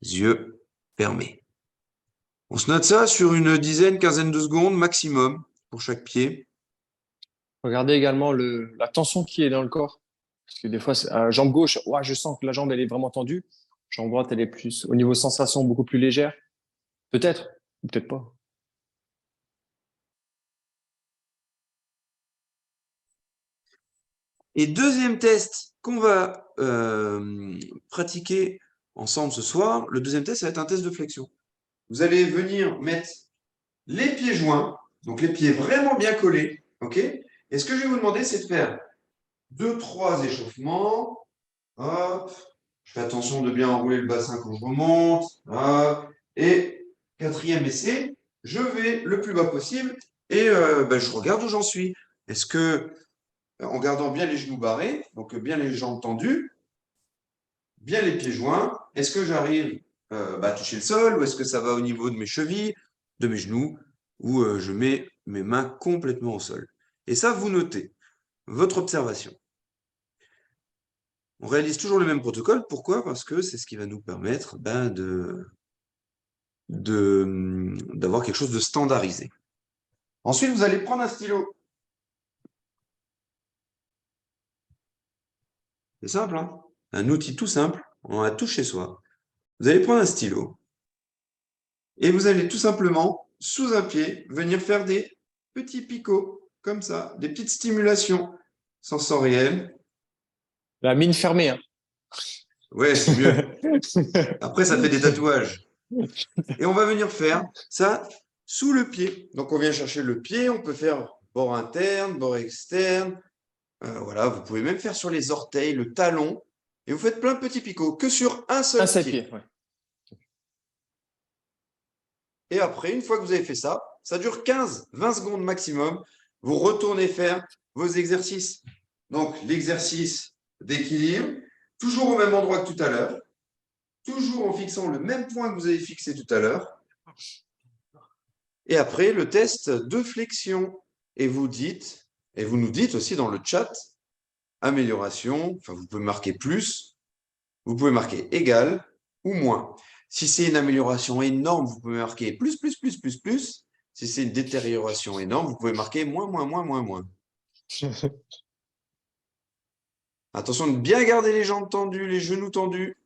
yeux fermés. On se note ça sur une dizaine, quinzaine de secondes maximum pour chaque pied. Regardez également la tension qui est dans le corps. Parce que des fois, jambe gauche, ouais, je sens que la jambe, elle est vraiment tendue. Jambe droite, elle est plus, au niveau sensation, beaucoup plus légère. Peut-être, ou peut-être pas. Et deuxième test qu'on va pratiquer ensemble ce soir, le deuxième test, ça va être un test de flexion. Vous allez venir mettre les pieds joints, donc les pieds vraiment bien collés, ok? Et ce que je vais vous demander, c'est de faire 2-3 échauffements. Hop, je fais attention de bien enrouler le bassin quand je remonte. Hop, et quatrième essai, je vais le plus bas possible et je regarde où j'en suis. Est-ce que en gardant bien les genoux barrés, donc bien les jambes tendues, bien les pieds joints. Est-ce que j'arrive à toucher le sol ou est-ce que ça va au niveau de mes chevilles, de mes genoux, ou je mets mes mains complètement au sol? Et ça, vous notez votre observation. On réalise toujours le même protocole. Pourquoi? Parce que c'est ce qui va nous permettre d'avoir quelque chose de standardisé. Ensuite, vous allez prendre un stylo. C'est simple, hein? Un outil tout simple, on a tout chez soi. Vous allez prendre un stylo et vous allez tout simplement, sous un pied, venir faire des petits picots, comme ça, des petites stimulations sensorielles. La mine fermée, hein. Ouais, c'est mieux. Après, ça fait des tatouages. Et on va venir faire ça sous le pied. Donc, on vient chercher le pied, on peut faire bord interne, bord externe. Voilà, vous pouvez même faire sur les orteils, le talon. Et vous faites plein de petits picots, que sur un seul Un seul pied. pied, ouais. Et après, une fois que vous avez fait ça, ça dure 15-20 secondes maximum. Vous retournez faire vos exercices. Donc, l'exercice d'équilibre, toujours au même endroit que tout à l'heure, toujours en fixant le même point que vous avez fixé tout à l'heure. Et après, le test de flexion. Et vous dites, et vous nous dites aussi dans le chat, amélioration, enfin, vous pouvez marquer plus, vous pouvez marquer égal ou moins. Si c'est une amélioration énorme, vous pouvez marquer plus, plus, plus, plus, plus. Si c'est une détérioration énorme, vous pouvez marquer moins, moins, moins, moins, moins. Attention de bien garder les jambes tendues, les genoux tendus.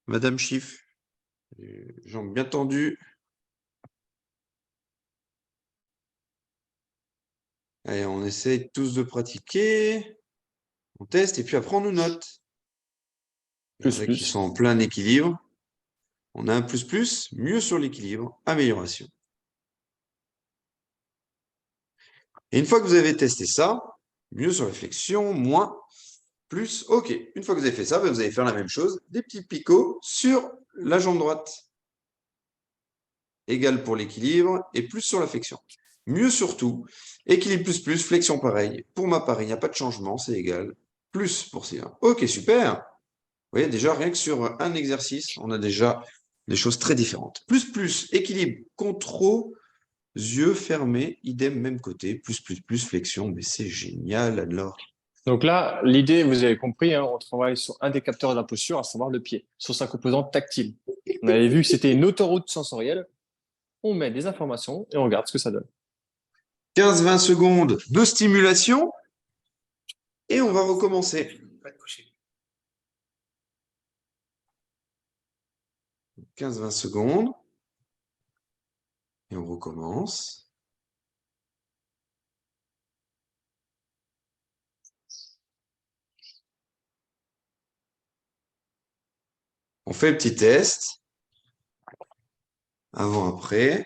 Madame Chiff, les jambes bien tendues. Allez, on essaye tous de pratiquer. On teste et puis après on nous note. Il y en a qui sont en plein équilibre. On a un plus, mieux sur l'équilibre, amélioration. Et une fois que vous avez testé ça, mieux sur la flexion, moins, plus, ok. Une fois que vous avez fait ça, vous allez faire la même chose, des petits picots sur la jambe droite. Égal pour l'équilibre et plus sur la flexion. Mieux surtout, équilibre plus, flexion pareil. Pour ma part, il n'y a pas de changement, c'est égal. Plus pour Sylvain. Ok, super. Vous voyez, déjà, rien que sur un exercice, on a déjà des choses très différentes. Plus, équilibre, contrôle, yeux fermés, idem, même côté, plus, flexion, mais c'est génial alors. Donc là, l'idée, vous avez compris, hein, on travaille sur un des capteurs de la posture, à savoir le pied, sur sa composante tactile. On avait vu que c'était une autoroute sensorielle. On met des informations et on regarde ce que ça donne. 15-20 secondes de stimulation et on va recommencer. 15-20 secondes et on recommence. On fait le petit test. Avant, après.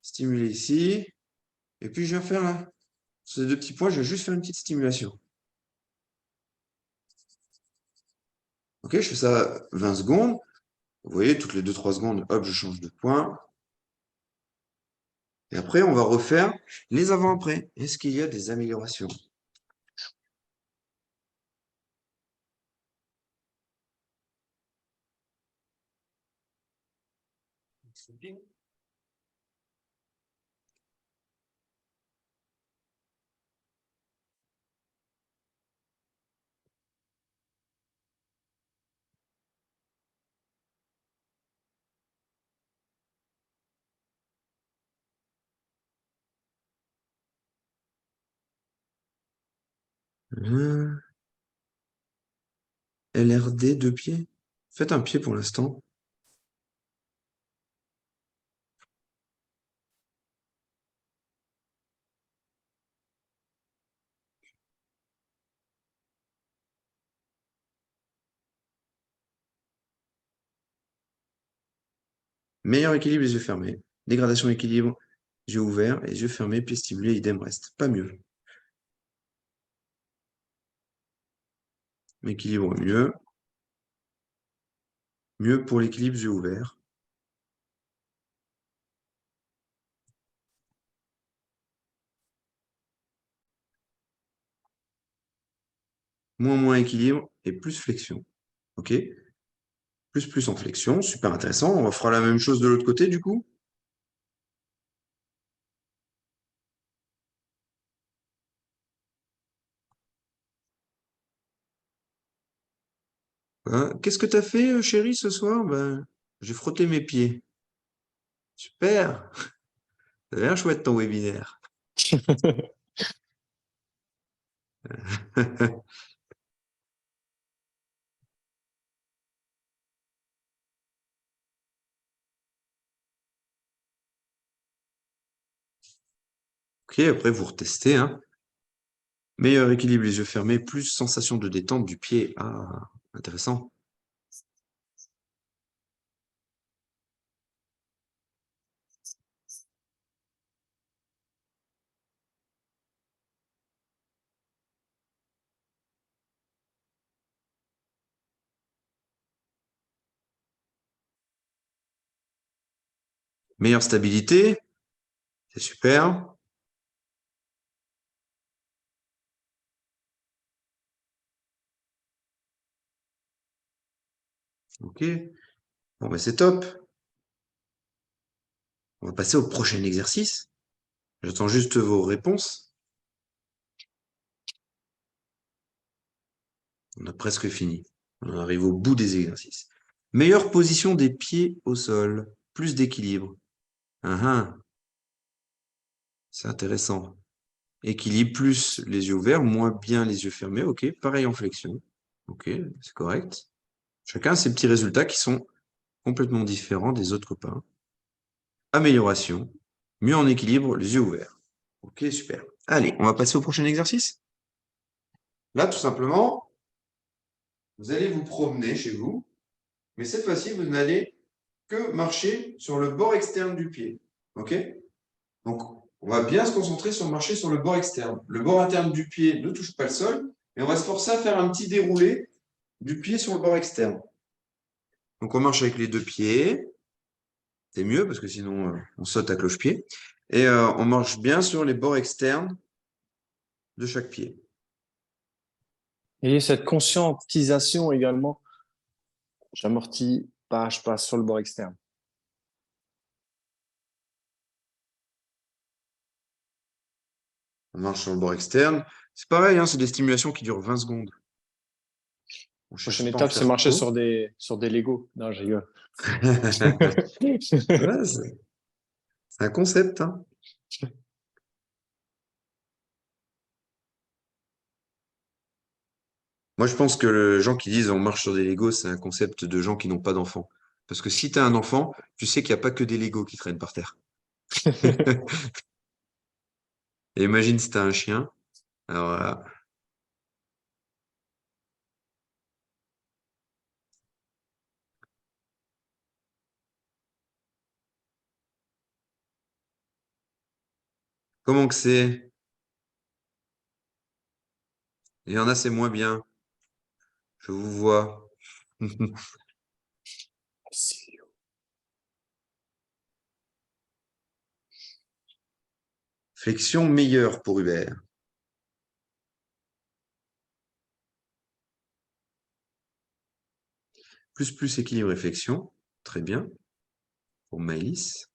stimuler ici. Et puis, je viens faire là. Sur ces deux petits points, je vais juste faire une petite stimulation. Ok, je fais ça 20 secondes. Vous voyez, toutes les 2-3 secondes, hop, je change de point. Et après, on va refaire les avant-après. Est-ce qu'il y a des améliorations? LRD, 2 pieds. Faites un pied pour l'instant. Meilleur équilibre, les yeux fermés. Dégradation équilibre, yeux ouverts, les yeux fermés, pieds stimulés, idem reste. Pas mieux. Équilibre mieux. Mieux pour l'équilibre, yeux ouverts. Moins équilibre et plus flexion. OK? Plus en flexion. Super intéressant. On fera la même chose de l'autre côté, du coup. Hein, qu'est-ce que tu as fait, chérie, ce soir? Ben, j'ai frotté mes pieds. Super! Ça a l'air chouette ton webinaire. Ok, après vous retestez, hein. Meilleur équilibre, les yeux fermés, plus sensation de détente du pied. Ah, intéressant. Meilleure stabilité, c'est super. Ok, bon ben c'est top. On va passer au prochain exercice. J'attends juste vos réponses. On a presque fini. On arrive au bout des exercices. Meilleure position des pieds au sol, plus d'équilibre. Ah, ah, c'est intéressant. Équilibre plus les yeux ouverts, moins bien les yeux fermés. Ok, pareil en flexion. Ok, c'est correct. Chacun a ses petits résultats qui sont complètement différents des autres copains. Amélioration. Mieux en équilibre, les yeux ouverts. Ok, super. Allez, on va passer au prochain exercice. Là, tout simplement, vous allez vous promener chez vous, mais cette fois-ci, vous n'allez que marcher sur le bord externe du pied. Ok? Donc, on va bien se concentrer sur marcher sur le bord externe. Le bord interne du pied ne touche pas le sol, et on va se forcer à faire un petit déroulé du pied sur le bord externe. Donc, on marche avec les deux pieds. C'est mieux parce que sinon, on saute à cloche-pied. Et on marche bien sur les bords externes de chaque pied. Et cette conscientisation également, j'amortis pas, je passe sur le bord externe. On marche sur le bord externe. C'est pareil, hein, c'est des stimulations qui durent 20 secondes. On Prochaine cherche pas à en étape, c'est faire marcher trop. sur des Legos. Non, je rigole. Ouais, c'est un concept, hein. Moi, je pense que les gens qui disent on marche sur des Legos, c'est un concept de gens qui n'ont pas d'enfants. Parce que si tu as un enfant, tu sais qu'il n'y a pas que des Legos qui traînent par terre. Et imagine si tu as un chien. Alors, voilà. Comment que c'est? Il y en a, c'est moins bien. Je vous vois. Flexion meilleure pour Hubert. Plus équilibre et flexion. Très bien. Pour Maëlys.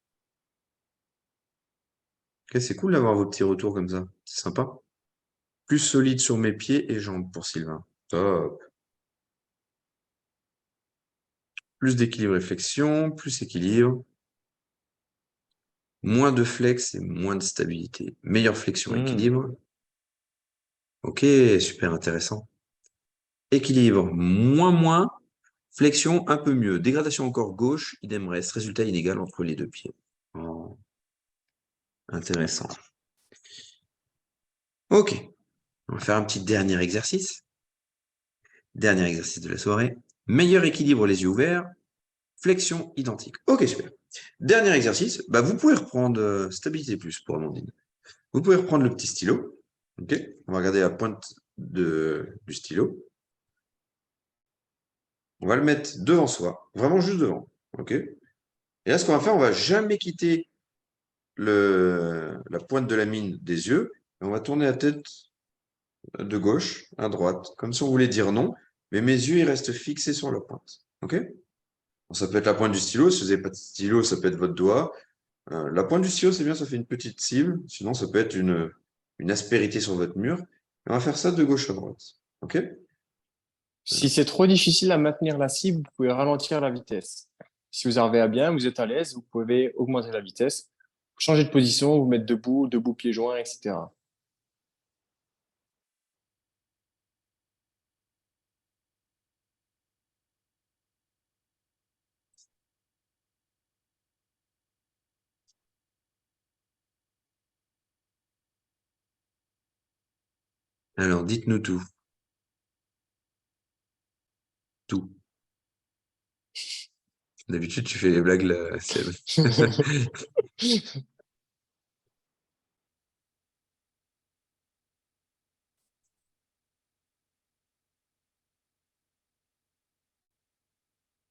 Ok, c'est cool d'avoir vos petits retours comme ça. C'est sympa. Plus solide sur mes pieds et jambes pour Sylvain. Top. Plus d'équilibre et flexion, plus équilibre. Moins de flex et moins de stabilité. Meilleure flexion, équilibre. Ok, super intéressant. Équilibre, moins. Flexion, un peu mieux. Dégradation encore gauche, idem reste. Résultat inégal entre les deux pieds. Oh, intéressant. Ok, on va faire un petit dernier exercice. Dernier exercice de la soirée. Meilleur équilibre, les yeux ouverts. Flexion identique. Ok, super. Dernier exercice, bah, vous pouvez reprendre stabilité plus pour Amandine. Vous pouvez reprendre le petit stylo. Ok, on va regarder la pointe du stylo. On va le mettre devant soi, vraiment juste devant. Ok. Et là, ce qu'on va faire, on va jamais quitter la pointe de la mine des yeux. Et on va tourner la tête de gauche à droite, comme si on voulait dire non, mais mes yeux, ils restent fixés sur la pointe. Ok. Bon, ça peut être la pointe du stylo. Si vous n'avez pas de stylo, ça peut être votre doigt. La pointe du stylo, c'est bien, ça fait une petite cible. Sinon, ça peut être une aspérité sur votre mur. Et on va faire ça de gauche à droite. OK? Si c'est trop difficile à maintenir la cible, vous pouvez ralentir la vitesse. Si vous arrivez à bien, vous êtes à l'aise, vous pouvez augmenter la vitesse, changer de position, vous mettre debout, debout pieds joints, etc. Alors, dites-nous tout. Tout. D'habitude, tu fais les blagues, là, Seb.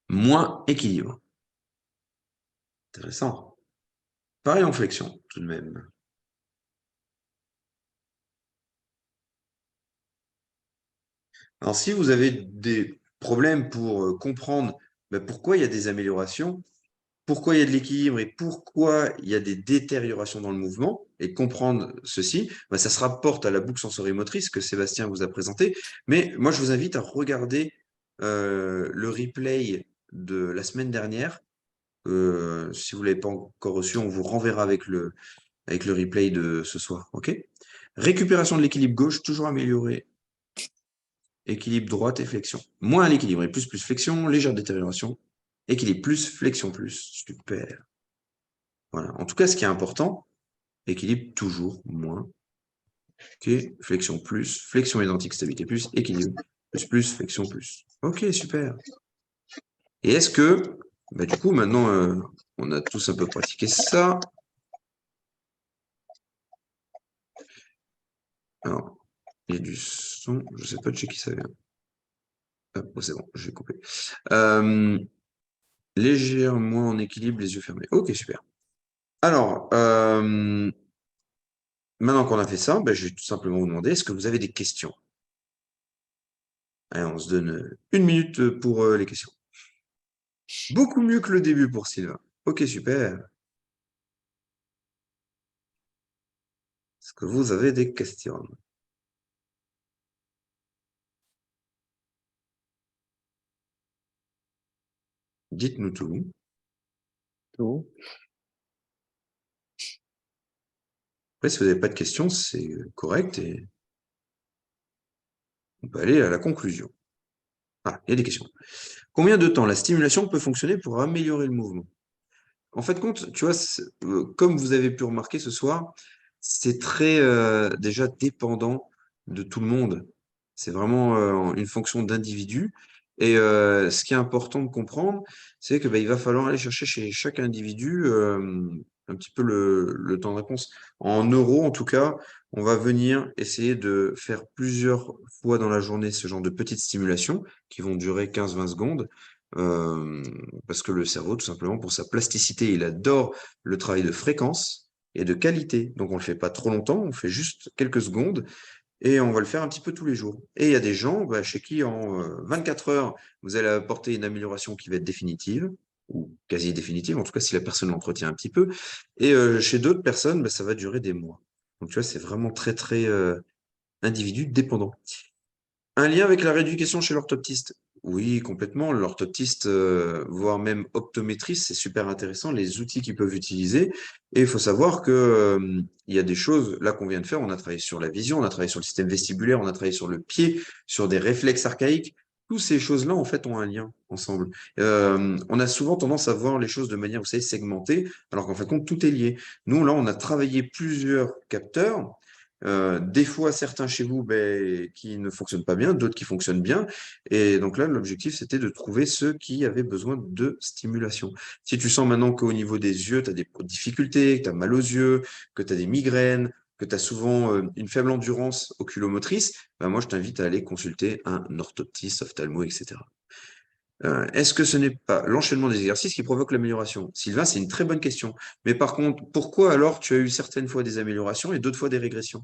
Moins équilibre. Intéressant. Pareil en flexion, tout de même. Alors, si vous avez des problèmes pour comprendre pourquoi il y a des améliorations, pourquoi il y a de l'équilibre et pourquoi il y a des détériorations dans le mouvement, et comprendre ceci, ça se rapporte à la boucle sensorimotrice que Sébastien vous a présenté. Mais moi, je vous invite à regarder le replay de la semaine dernière. Si vous ne l'avez pas encore reçu, on vous renverra avec le replay de ce soir. OK? Récupération de l'équilibre gauche, toujours amélioré. Équilibre droite et flexion. Moins l'équilibre et plus flexion, légère détérioration. Équilibre plus, flexion plus. Super. Voilà. En tout cas, ce qui est important, équilibre toujours moins. OK, flexion plus, flexion identique, stabilité plus, équilibre plus, flexion plus. OK, super. Et est-ce que, du coup, maintenant, on a tous un peu pratiqué ça. Alors, il y a du son, je ne sais pas de chez qui ça vient. Ah, oh, c'est bon, je vais couper. Légèrement en équilibre, les yeux fermés. OK, super. Alors, maintenant qu'on a fait ça, je vais tout simplement vous demander, est-ce que vous avez des questions? Allez, on se donne 1 minute pour les questions. Beaucoup mieux que le début pour Sylvain. OK, super. Est-ce que vous avez des questions? Dites-nous tout. Tout. Après, si vous n'avez pas de questions, c'est correct et on peut aller à la conclusion. Ah, il y a des questions. Combien de temps la stimulation peut fonctionner pour améliorer le mouvement? En fait, compte, tu vois, comme vous avez pu remarquer ce soir, c'est très déjà dépendant de tout le monde. C'est vraiment une fonction d'individu. Et ce qui est important de comprendre, c'est que il va falloir aller chercher chez chaque individu un petit peu le temps de réponse. En euros, en tout cas, on va venir essayer de faire plusieurs fois dans la journée ce genre de petites stimulations qui vont durer 15-20 secondes. euh, Parce que le cerveau, tout simplement, pour sa plasticité, il adore le travail de fréquence et de qualité. Donc, on le fait pas trop longtemps, on fait juste quelques secondes et on va le faire un petit peu tous les jours. Et il y a des gens chez qui, en 24 heures, vous allez apporter une amélioration qui va être définitive, ou quasi définitive, en tout cas si la personne l'entretient un petit peu. Et chez d'autres personnes, ça va durer des mois. Donc, tu vois, c'est vraiment très, très individu dépendant. Un lien avec la rééducation chez l'orthoptiste? Oui, complètement. L'orthoptiste, voire même optométriste, c'est super intéressant, les outils qu'ils peuvent utiliser. Et il faut savoir que, il y a des choses, là, qu'on vient de faire. On a travaillé sur la vision, on a travaillé sur le système vestibulaire, on a travaillé sur le pied, sur des réflexes archaïques. Toutes ces choses-là, en fait, ont un lien ensemble. On a souvent tendance à voir les choses de manière, vous savez, segmentée, alors qu'en fin de compte, tout est lié. Nous, là, on a travaillé plusieurs capteurs. Des fois, certains chez vous qui ne fonctionnent pas bien, d'autres qui fonctionnent bien. Et donc là, l'objectif, c'était de trouver ceux qui avaient besoin de stimulation. Si tu sens maintenant qu'au niveau des yeux, tu as des difficultés, que tu as mal aux yeux, que tu as des migraines, que tu as souvent une faible endurance oculomotrice, moi, je t'invite à aller consulter un orthoptiste, ophtalmo, etc. Est-ce que ce n'est pas l'enchaînement des exercices qui provoque l'amélioration? Sylvain, c'est une très bonne question. Mais par contre, pourquoi alors tu as eu certaines fois des améliorations et d'autres fois des régressions?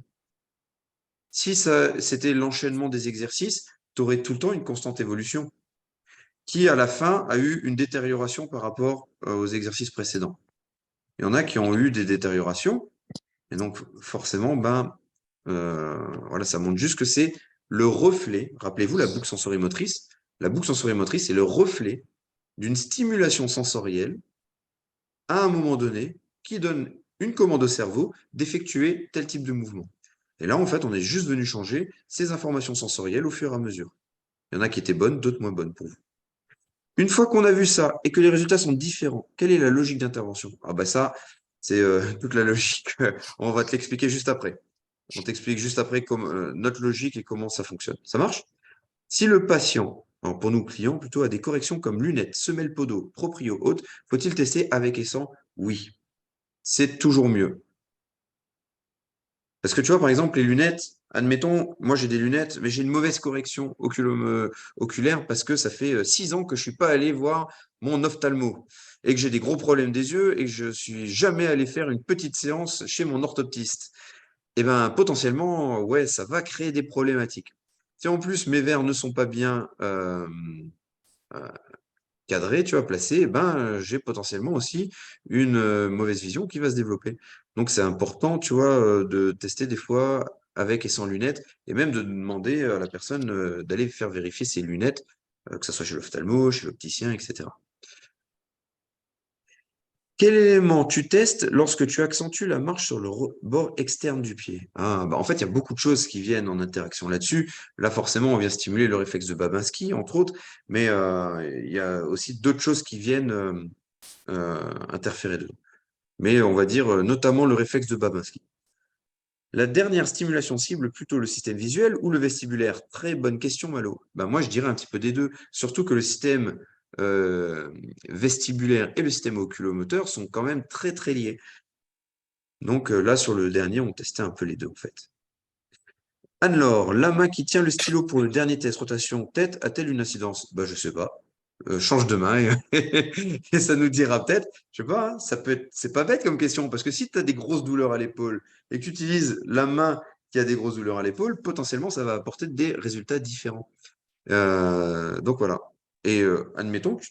Si c'était l'enchaînement des exercices, tu aurais tout le temps une constante évolution qui, à la fin, a eu une détérioration par rapport aux exercices précédents. Il y en a qui ont eu des détériorations, et donc forcément, voilà, ça montre juste que c'est le reflet. Rappelez-vous la boucle sensorimotrice. La boucle sensorimotrice, c'est le reflet d'une stimulation sensorielle à un moment donné qui donne une commande au cerveau d'effectuer tel type de mouvement. Et là, en fait, on est juste venu changer ces informations sensorielles au fur et à mesure. Il y en a qui étaient bonnes, d'autres moins bonnes pour vous. Une fois qu'on a vu ça et que les résultats sont différents, quelle est la logique d'intervention? Ça, c'est toute la logique. On va te l'expliquer juste après. On t'explique juste après notre logique et comment ça fonctionne. Ça marche? Si le patient, alors pour nous clients plutôt, a des corrections comme lunettes, semelles podo, proprio, haute, faut-il tester avec et sans? Oui, c'est toujours mieux. Parce que tu vois, par exemple, les lunettes, admettons, moi j'ai des lunettes, mais j'ai une mauvaise correction oculaire parce que ça fait 6 ans que je suis pas allé voir mon ophtalmo et que j'ai des gros problèmes des yeux et que je suis jamais allé faire une petite séance chez mon orthoptiste. Eh ben, potentiellement, ouais, ça va créer des problématiques. Si en plus mes verres ne sont pas bien euh, cadrés, tu vois, placés, j'ai potentiellement aussi une mauvaise vision qui va se développer. Donc, c'est important, tu vois, de tester des fois avec et sans lunettes, et même de demander à la personne d'aller faire vérifier ses lunettes, que ce soit chez l'ophtalmo, chez l'opticien, etc. Quel élément tu testes lorsque tu accentues la marche sur le bord externe du pied? En fait, il y a beaucoup de choses qui viennent en interaction là-dessus. Là, forcément, on vient stimuler le réflexe de Babinski, entre autres, mais il y a aussi d'autres choses qui viennent interférer dedans. Mais on va dire notamment le réflexe de Babinski. La dernière stimulation cible plutôt le système visuel ou le vestibulaire? Très bonne question, Malo. Moi, je dirais un petit peu des deux. Surtout que le système vestibulaire et le système oculomoteur sont quand même très, très liés. Donc là, sur le dernier, on testait un peu les deux, en fait. Anne-Laure, la main qui tient le stylo pour le dernier test rotation tête a-t-elle une incidence? Je sais pas. Change de main et ça nous dira peut-être. Je sais pas, hein, ça peut être, c'est pas bête comme question parce que si tu as des grosses douleurs à l'épaule et que tu utilises la main qui a des grosses douleurs à l'épaule, potentiellement ça va apporter des résultats différents. Donc voilà. Et admettons que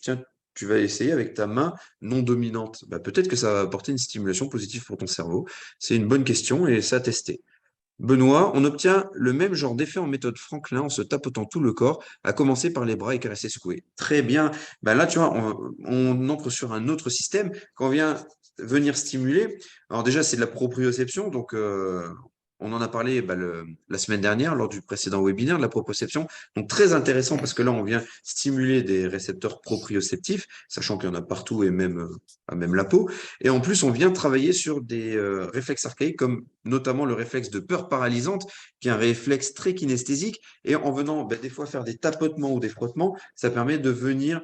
tu vas essayer avec ta main non dominante. Peut-être que ça va apporter une stimulation positive pour ton cerveau. C'est une bonne question et ça à tester. Benoît, on obtient le même genre d'effet en méthode Franklin en se tapotant tout le corps, à commencer par les bras et caresser secouer. Très bien. Là, tu vois, on entre sur un autre système. Quand on vient venir stimuler, alors déjà, c'est de la proprioception. Donc, on en a parlé la semaine dernière lors du précédent webinaire de la proprioception. Donc, très intéressant parce que là, on vient stimuler des récepteurs proprioceptifs, sachant qu'il y en a partout et même la peau. Et en plus, on vient travailler sur des réflexes archaïques, comme notamment le réflexe de peur paralysante, qui est un réflexe très kinesthésique. Et en venant des fois faire des tapotements ou des frottements, ça permet de venir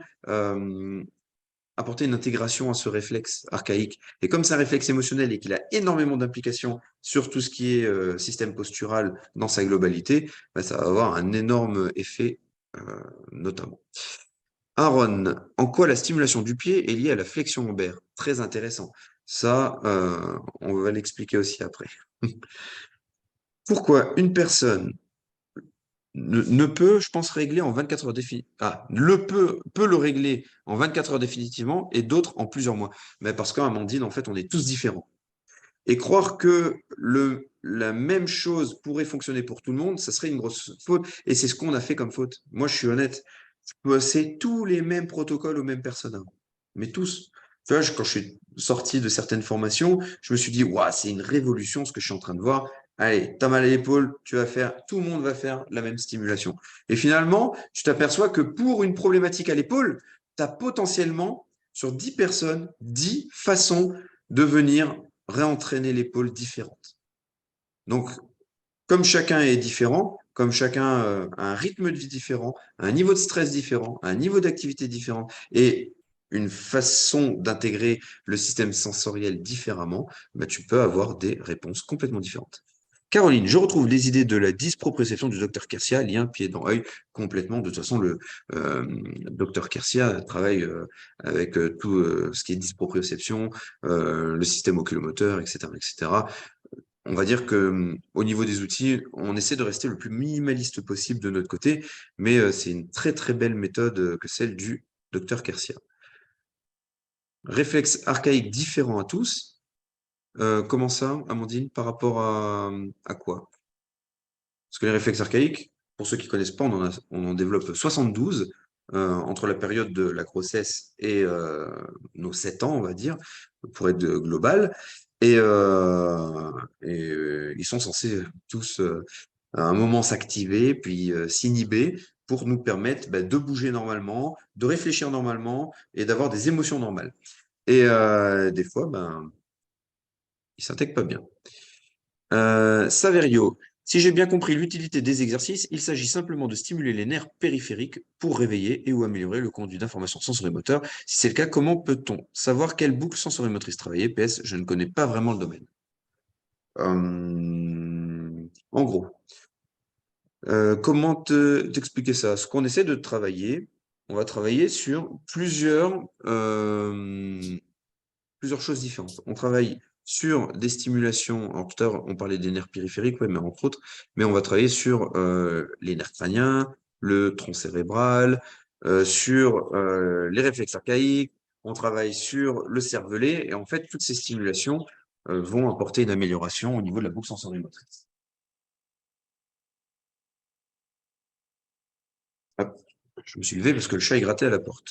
apporter une intégration à ce réflexe archaïque. Et comme c'est un réflexe émotionnel et qu'il a énormément d'implications sur tout ce qui est système postural dans sa globalité, bah, ça va avoir un énorme effet notamment. Aaron, en quoi la stimulation du pied est liée à la flexion lombaire? Très intéressant. Ça, on va l'expliquer aussi après. Pourquoi une personne ne peut, je pense, régler en 24 heures peut le régler en 24 heures définitivement et d'autres en plusieurs mois. Mais parce qu'Amandine, en fait, on est tous différents. Et croire que la même chose pourrait fonctionner pour tout le monde, ça serait une grosse faute. Et c'est ce qu'on a fait comme faute. Moi, je suis honnête. C'est tous les mêmes protocoles aux mêmes personnes avant. Mais tous. Tu vois, quand je suis sorti de certaines formations, je me suis dit, waouh, c'est une révolution ce que je suis en train de voir. Allez, t'as mal à l'épaule, tout le monde va faire la même stimulation. Et finalement, tu t'aperçois que pour une problématique à l'épaule, tu as potentiellement, sur 10 personnes, 10 façons de venir réentraîner l'épaule différente. Donc, comme chacun est différent, comme chacun a un rythme de vie différent, un niveau de stress différent, un niveau d'activité différent et une façon d'intégrer le système sensoriel différemment, bah, tu peux avoir des réponses complètement différentes. Caroline, je retrouve les idées de la disproprioception du docteur Kersia, lien pied dans œil, complètement. De toute façon, le docteur Kersia travaille avec tout ce qui est disproprioception, le système oculomoteur, etc., etc. On va dire que au niveau des outils, on essaie de rester le plus minimaliste possible de notre côté, mais c'est une très très belle méthode que celle du docteur Kersia. Réflexe archaïque différent à tous. Comment ça, Amandine, par rapport à quoi? Parce que les réflexes archaïques, pour ceux qui ne connaissent pas, on en développe 72 entre la période de la grossesse et nos 7 ans, on va dire, pour être global. Ils sont censés tous à un moment s'activer, puis s'inhiber pour nous permettre bah, de bouger normalement, de réfléchir normalement et d'avoir des émotions normales. Et des fois, ben, ils ne s'intègrent pas bien. Saverio, si j'ai bien compris l'utilité des exercices, il s'agit simplement de stimuler les nerfs périphériques pour réveiller et ou améliorer le conduit d'information sensorimoteur. Si c'est le cas, comment peut-on savoir quelle boucle sensorimotrice travailler? PS, je ne connais pas vraiment le domaine. En gros, comment t'expliquer ça? Ce qu'on essaie de travailler, on va travailler sur plusieurs choses différentes. On travaille sur des stimulations, alors tout à l'heure on parlait des nerfs périphériques, ouais, mais entre autres, mais on va travailler sur les nerfs crâniens, le tronc cérébral, sur les réflexes archaïques, on travaille sur le cervelet, et en fait, toutes ces stimulations vont apporter une amélioration au niveau de la boucle sensorimotrice. Hop, je me suis levé parce que le chat est gratté à la porte.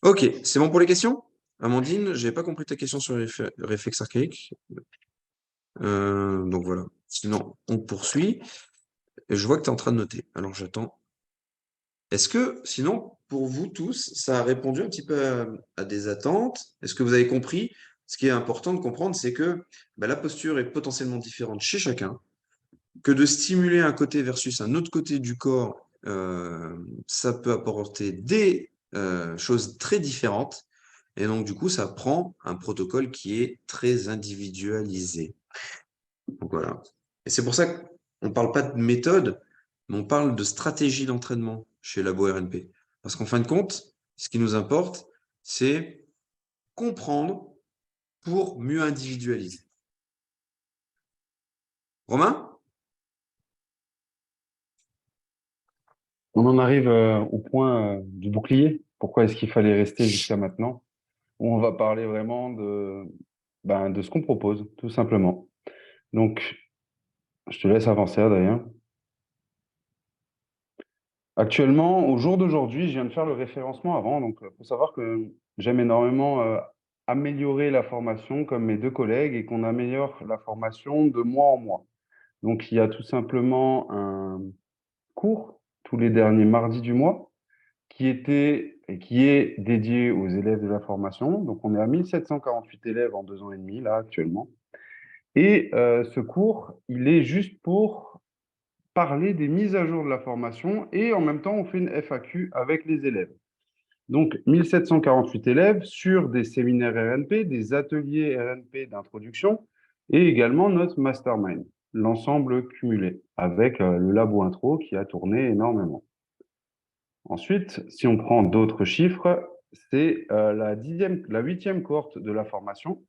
Ok, c'est bon pour les questions? Amandine, j'ai pas compris ta question sur le réflexe archaïque. Donc voilà. Sinon, on poursuit. Et je vois que tu es en train de noter. Alors j'attends. Est-ce que, sinon, pour vous tous, ça a répondu un petit peu à des attentes? Est-ce que vous avez compris? Ce qui est important de comprendre, c'est que bah, la posture est potentiellement différente chez chacun, que de stimuler un côté versus un autre côté du corps, ça peut apporter des choses très différentes. Et donc, du coup, ça prend un protocole qui est très individualisé. Donc voilà. Et c'est pour ça qu'on ne parle pas de méthode, mais on parle de stratégie d'entraînement chez Labo RNP. Parce qu'en fin de compte, ce qui nous importe, c'est comprendre pour mieux individualiser. Romain? On en arrive au point du bouclier. Pourquoi est-ce qu'il fallait rester jusqu'à maintenant? Où on va parler vraiment de ce qu'on propose, tout simplement. Donc, je te laisse avancer, Adrien. Actuellement, au jour d'aujourd'hui, je viens de faire le référencement avant. Donc, il faut savoir que j'aime énormément améliorer la formation comme mes deux collègues et qu'on améliore la formation de mois en mois. Donc, il y a tout simplement un cours tous les derniers mardis du mois qui était et qui est dédié aux élèves de la formation. Donc, on est à 1748 élèves en 2 ans et demi, là, actuellement. Et ce cours, il est juste pour parler des mises à jour de la formation et en même temps, on fait une FAQ avec les élèves. Donc, 1748 élèves sur des séminaires RNP, des ateliers RNP d'introduction et également notre mastermind, l'ensemble cumulé avec le labo intro qui a tourné énormément. Ensuite, si on prend d'autres chiffres, c'est la 8e cohorte de la formation.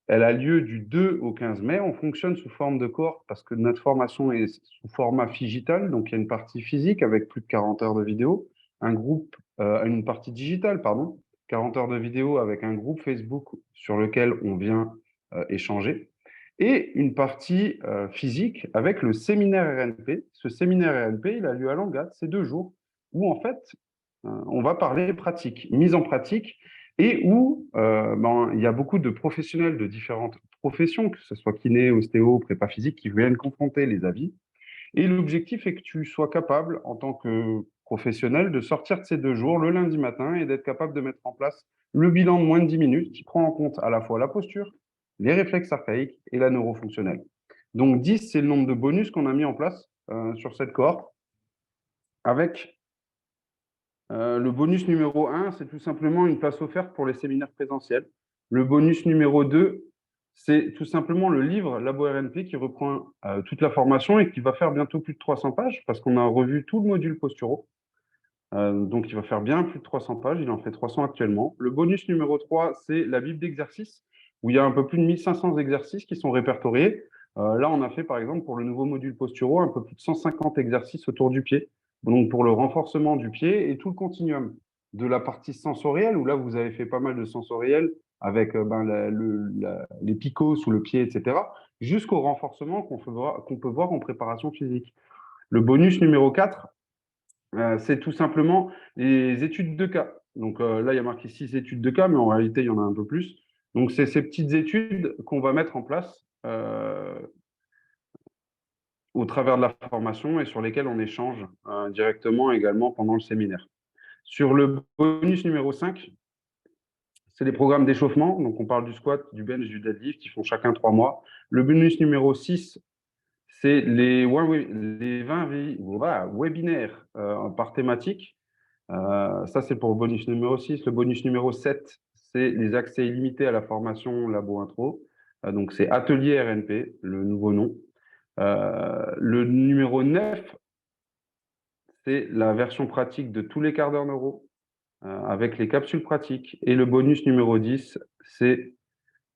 Elle a lieu du 2 au 15 mai. On fonctionne sous forme de cohorte parce que notre formation est sous format phygital. Donc, il y a une partie physique avec plus de 40 heures de vidéo, une partie digitale, pardon, 40 heures de vidéo avec un groupe Facebook sur lequel on vient échanger, et une partie physique avec le séminaire RNP. Ce séminaire RNP, il a lieu à Langat, c'est 2 jours, où en fait, on va parler pratique, mise en pratique, et où il y a beaucoup de professionnels de différentes professions, que ce soit kiné, ostéo, prépa physique, qui viennent confronter les avis. Et l'objectif est que tu sois capable, en tant que professionnel, de sortir de ces 2 jours le lundi matin et d'être capable de mettre en place le bilan de moins de 10 minutes qui prend en compte à la fois la posture, les réflexes archaïques et la neurofonctionnelle. Donc 10, c'est le nombre de bonus qu'on a mis en place sur cette cohorte, avec le bonus numéro 1, c'est tout simplement une place offerte pour les séminaires présentiels. Le bonus numéro 2, c'est tout simplement le livre Labo RNP qui reprend toute la formation et qui va faire bientôt plus de 300 pages parce qu'on a revu tout le module posturaux. Donc, il va faire bien plus de 300 pages. Il en fait 300 actuellement. Le bonus numéro 3, c'est la Bible d'exercices où il y a un peu plus de 1500 exercices qui sont répertoriés. Là, on a fait, par exemple, pour le nouveau module posturaux, un peu plus de 150 exercices autour du pied. Donc, pour le renforcement du pied et tout le continuum de la partie sensorielle, où là, vous avez fait pas mal de sensoriel avec les picots sous le pied, etc., jusqu'au renforcement qu'on peut voir en préparation physique. Le bonus numéro 4, c'est tout simplement les études de cas. Donc là, il y a marqué 6 études de cas, mais en réalité, il y en a un peu plus. Donc, c'est ces petites études qu'on va mettre en place au travers de la formation et sur lesquelles on échange directement également pendant le séminaire. Sur le bonus numéro 5, c'est des programmes d'échauffement. Donc, on parle du squat, du bench, du deadlift, qui font chacun 3 mois. Le bonus numéro 6, c'est les 20 webinaires par thématique. Ça, c'est pour le bonus numéro 6. Le bonus numéro 7, c'est les accès illimités à la formation Labo Intro. Donc, c'est Atelier RNP, le nouveau nom. Le numéro 9, c'est la version pratique de tous les quarts d'heure neuro avec les capsules pratiques. Et le bonus numéro 10, c'est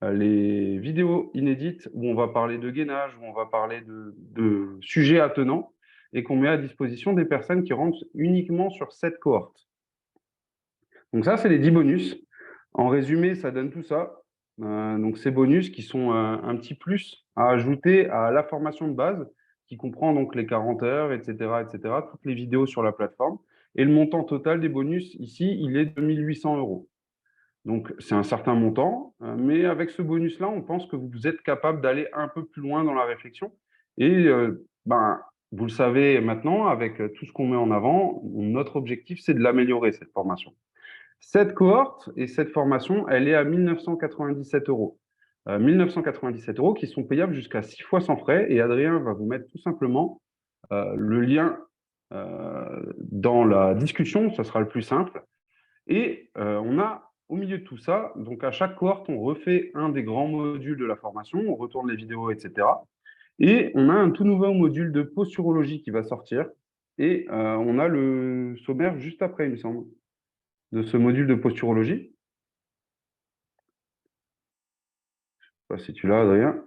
les vidéos inédites où on va parler de gainage, où on va parler de sujets attenants et qu'on met à disposition des personnes qui rentrent uniquement sur cette cohorte. Donc ça, c'est les 10 bonus. En résumé, ça donne tout ça. Donc ces bonus qui sont un petit plus à ajouter à la formation de base, qui comprend donc les 40 heures, etc., toutes les vidéos sur la plateforme. Et le montant total des bonus, ici, il est de 1 800 €. Donc c'est un certain montant, mais avec ce bonus-là, on pense que vous êtes capable d'aller un peu plus loin dans la réflexion. Et vous le savez maintenant, avec tout ce qu'on met en avant, notre objectif, c'est de l'améliorer, cette formation. Cette cohorte et cette formation, elle est à 1 997 €. 1 997 € qui sont payables jusqu'à 6 fois sans frais. Et Adrien va vous mettre tout simplement le lien dans la discussion, ça sera le plus simple. Et on a au milieu de tout ça, donc à chaque cohorte, on refait un des grands modules de la formation, on retourne les vidéos, etc. Et on a un tout nouveau module de posturologie qui va sortir. Et on a le sommaire juste après, il me semble, de ce module de posturologie. Je ne sais pas si tu l'as, Adrien.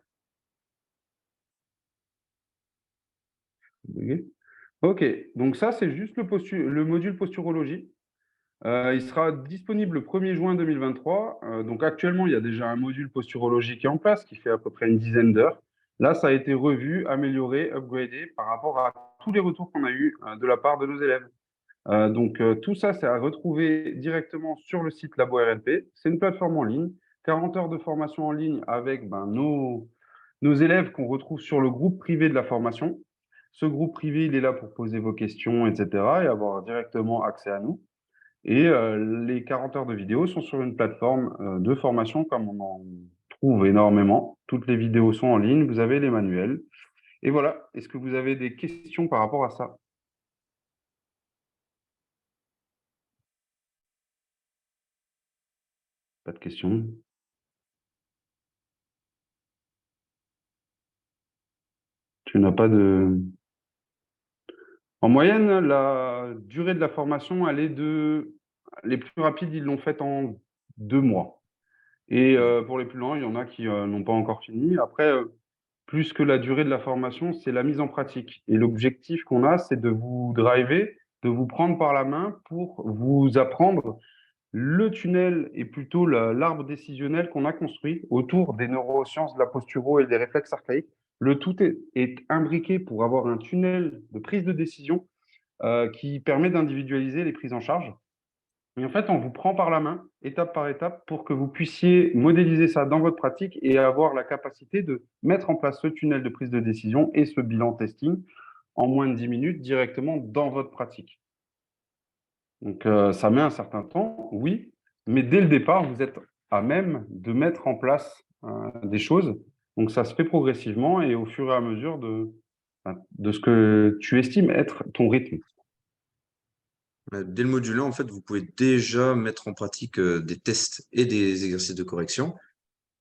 Ok, donc ça, c'est juste le module posturologie. Il sera disponible le 1er juin 2023. Donc actuellement, il y a déjà un module posturologie qui est en place, qui fait à peu près une dizaine d'heures. Là, ça a été revu, amélioré, upgradé par rapport à tous les retours qu'on a eus de la part de nos élèves. Donc tout ça, c'est à retrouver directement sur le site Labo RNP. C'est une plateforme en ligne, 40 heures de formation en ligne avec nos élèves qu'on retrouve sur le groupe privé de la formation. Ce groupe privé, il est là pour poser vos questions, etc. et avoir directement accès à nous. Et les 40 heures de vidéo sont sur une plateforme de formation comme on en trouve énormément. Toutes les vidéos sont en ligne, vous avez les manuels. Et voilà, est-ce que vous avez des questions par rapport à ça? Pas de questions. Tu n'as pas de... En moyenne, la durée de la formation, elle est de... Les plus rapides, ils l'ont faite en 2 mois. Et pour les plus lents, il y en a qui n'ont pas encore fini. Après, plus que la durée de la formation, c'est la mise en pratique. Et l'objectif qu'on a, c'est de vous driver, de vous prendre par la main pour vous apprendre le tunnel et plutôt l'arbre décisionnel qu'on a construit autour des neurosciences de la posturo et des réflexes archaïques. Le tout est imbriqué pour avoir un tunnel de prise de décision qui permet d'individualiser les prises en charge. Et en fait, on vous prend par la main, étape par étape, pour que vous puissiez modéliser ça dans votre pratique et avoir la capacité de mettre en place ce tunnel de prise de décision et ce bilan testing en moins de 10 minutes directement dans votre pratique. Donc, ça met un certain temps, oui, mais dès le départ, vous êtes à même de mettre en place des choses. Donc, ça se fait progressivement et au fur et à mesure de ce que tu estimes être ton rythme. Dès le module 1, en fait, vous pouvez déjà mettre en pratique des tests et des exercices de correction.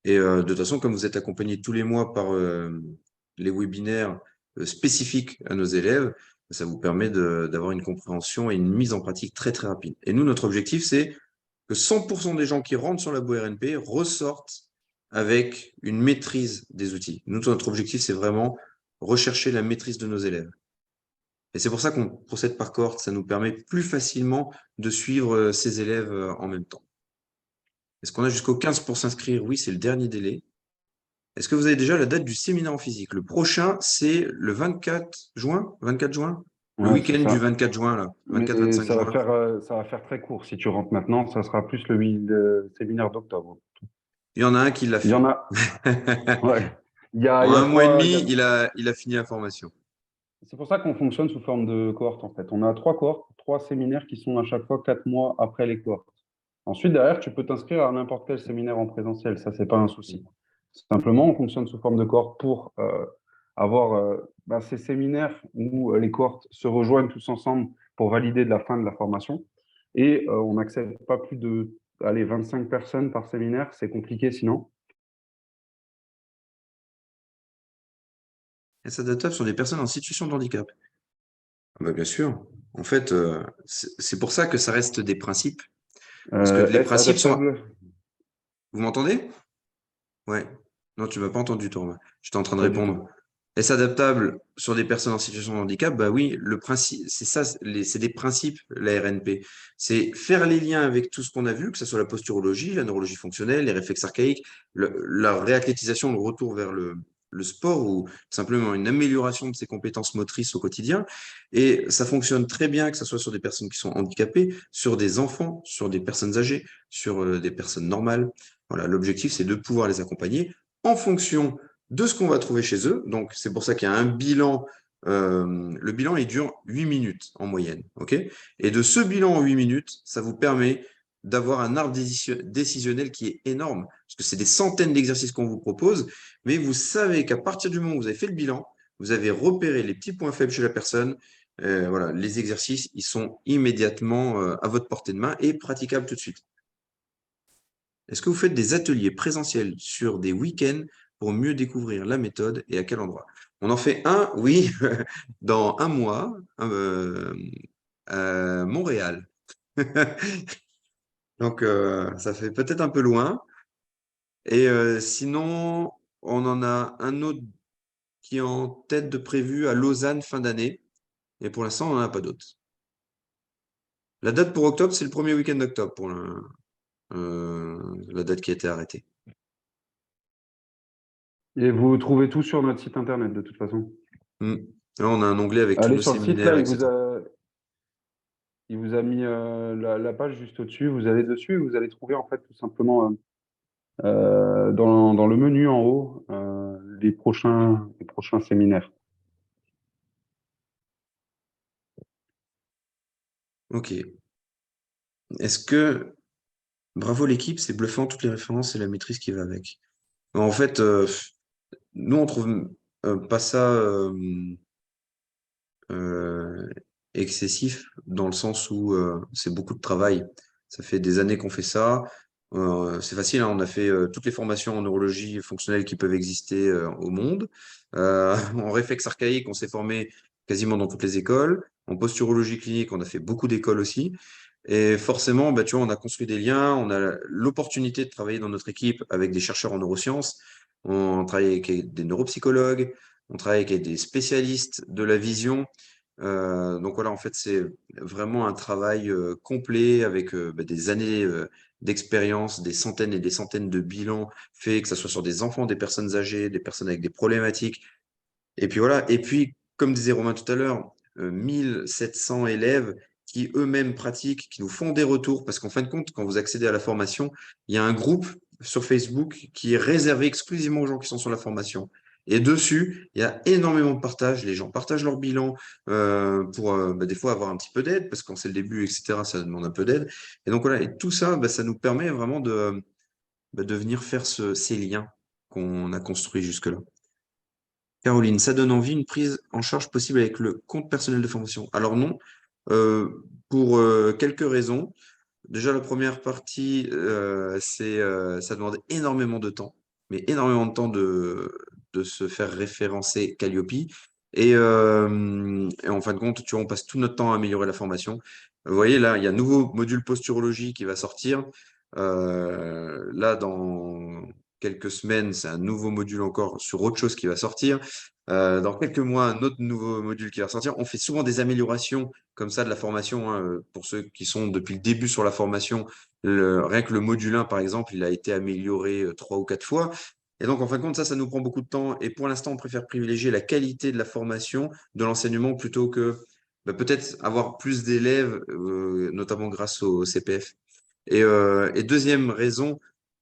Et de toute façon, comme vous êtes accompagné tous les mois par les webinaires spécifiques à nos élèves, ça vous permet d'avoir une compréhension et une mise en pratique très, très rapide. Et nous, notre objectif, c'est que 100% des gens qui rentrent sur la RNP ressortent avec une maîtrise des outils. Nous, notre objectif, c'est vraiment rechercher la maîtrise de nos élèves. Et c'est pour ça qu'on procède par cohorte. Ça nous permet plus facilement de suivre ces élèves en même temps. Est-ce qu'on a jusqu'au 15 pour s'inscrire? Oui, c'est le dernier délai. Est-ce que vous avez déjà la date du séminaire en physique? Le prochain, c'est le 24 juin? 24 juin? Le Ouais, c'est week-end du ça. 24 juin, là. Mais 24-25 juin. ça va faire très court. Si tu rentres maintenant, ça sera plus le séminaire d'octobre. Il y en a un qui l'a Il y en fait. a, ouais. En Il y a un mois et trois, il y demi, a- il a fini la formation. C'est pour ça qu'on fonctionne sous forme de cohorte, en fait. On a 3 cohortes, 3 séminaires qui sont à chaque fois 4 mois après les cohortes. Ensuite, derrière, tu peux t'inscrire à n'importe quel séminaire en présentiel. Ça, c'est pas un souci. Simplement, on fonctionne sous forme de cohorte pour avoir ces séminaires où les cohortes se rejoignent tous ensemble pour valider de la fin de la formation. Et on n'accepte pas plus de 25 personnes par séminaire. C'est compliqué sinon. Et s'adaptable sur des personnes en situation de handicap. Ah bah, bien sûr. En fait, c'est pour ça que ça reste des principes. Parce que les Est-ce principes sont... adaptable? Vous m'entendez? Ouais. Non, tu m'as pas entendu, Thomas. J'étais en train de Pas du tout. répondre. Est-ce adaptable sur des personnes en situation de handicap? Bah oui, le principe, c'est ça, c'est des principes, la RNP. C'est faire les liens avec tout ce qu'on a vu, que ce soit la posturologie, la neurologie fonctionnelle, les réflexes archaïques, la réathlétisation, le retour vers le sport ou simplement une amélioration de ses compétences motrices au quotidien. Et ça fonctionne très bien, que ce soit sur des personnes qui sont handicapées, sur des enfants, sur des personnes âgées, sur des personnes normales. Voilà, l'objectif, c'est de pouvoir les accompagner en fonction de ce qu'on va trouver chez eux. Donc, c'est pour ça qu'il y a un bilan. Le bilan, il dure 8 minutes en moyenne. OK? Et de ce bilan en 8 minutes, ça vous permet d'avoir un arbre décisionnel qui est énorme. Parce que c'est des centaines d'exercices qu'on vous propose. Mais vous savez qu'à partir du moment où vous avez fait le bilan, vous avez repéré les petits points faibles chez la personne. Voilà, les exercices, ils sont immédiatement à votre portée de main et praticables tout de suite. Est-ce que vous faites des ateliers présentiels sur des week-ends pour mieux découvrir la méthode et à quel endroit? On en fait un, oui, dans un mois, à Montréal. Donc, ça fait peut-être un peu loin. Et sinon, on en a un autre qui est en tête de prévu à Lausanne fin d'année. Et pour l'instant, on n'en a pas d'autres. La date pour octobre, c'est le premier week-end d'octobre pour la date qui a été arrêtée. Et vous trouvez tout sur notre site internet de toute façon. Là, on a un onglet avec tous Allez nos sur le site, séminaires, là, etc. il vous a mis la page juste au-dessus. Vous allez dessus et vous allez trouver en fait tout simplement dans le menu en haut les prochains séminaires. Ok. Est-ce que... Bravo l'équipe, c'est bluffant, toutes les références et la maîtrise qui va avec. En fait, nous, on trouve pas ça euh, excessif dans le sens où c'est beaucoup de travail. Ça fait des années qu'on fait ça. C'est facile, hein, on a fait toutes les formations en neurologie fonctionnelle qui peuvent exister au monde. En réflexe archaïque, on s'est formé quasiment dans toutes les écoles. En posturologie clinique, on a fait beaucoup d'écoles aussi. Et forcément, bah, tu vois, on a construit des liens, on a l'opportunité de travailler dans notre équipe avec des chercheurs en neurosciences, on travaille avec des neuropsychologues, on travaille avec des spécialistes de la vision. Donc voilà, en fait, c'est vraiment un travail complet avec bah, des années d'expérience, des centaines et des centaines de bilans faits, que ce soit sur des enfants, des personnes âgées, des personnes avec des problématiques. Et puis voilà. Et puis, comme disait Romain tout à l'heure, 1700 élèves qui eux-mêmes pratiquent, qui nous font des retours, parce qu'en fin de compte, quand vous accédez à la formation, il y a un groupe sur Facebook qui est réservé exclusivement aux gens qui sont sur la formation. Et dessus, il y a énormément de partages. Les gens partagent leur bilan pour bah, des fois avoir un petit peu d'aide, parce que quand c'est le début, etc., ça demande un peu d'aide. Et donc voilà, et tout ça, bah, ça nous permet vraiment de venir faire ces liens qu'on a construits jusque-là. Caroline, ça donne envie une prise en charge possible avec le compte personnel de formation. Alors non, euh, pour quelques raisons. Déjà, la première partie, ça demande énormément de temps, mais énormément de temps de se faire référencer Calliope. Et en fin de compte, tu vois, on passe tout notre temps à améliorer la formation. Vous voyez, là, il y a un nouveau module posturologie qui va sortir. Là, dans quelques semaines, c'est un nouveau module encore sur autre chose qui va sortir. Dans quelques mois, un autre nouveau module qui va sortir. On fait souvent des améliorations comme ça de la formation, hein. Pour ceux qui sont depuis le début sur la formation, rien que le module 1, par exemple, il a été amélioré 3 ou 4 fois. Et donc, en fin de compte, ça nous prend beaucoup de temps. Et pour l'instant, on préfère privilégier la qualité de la formation, de l'enseignement, plutôt que bah, peut-être avoir plus d'élèves, notamment grâce au CPF. Et deuxième raison,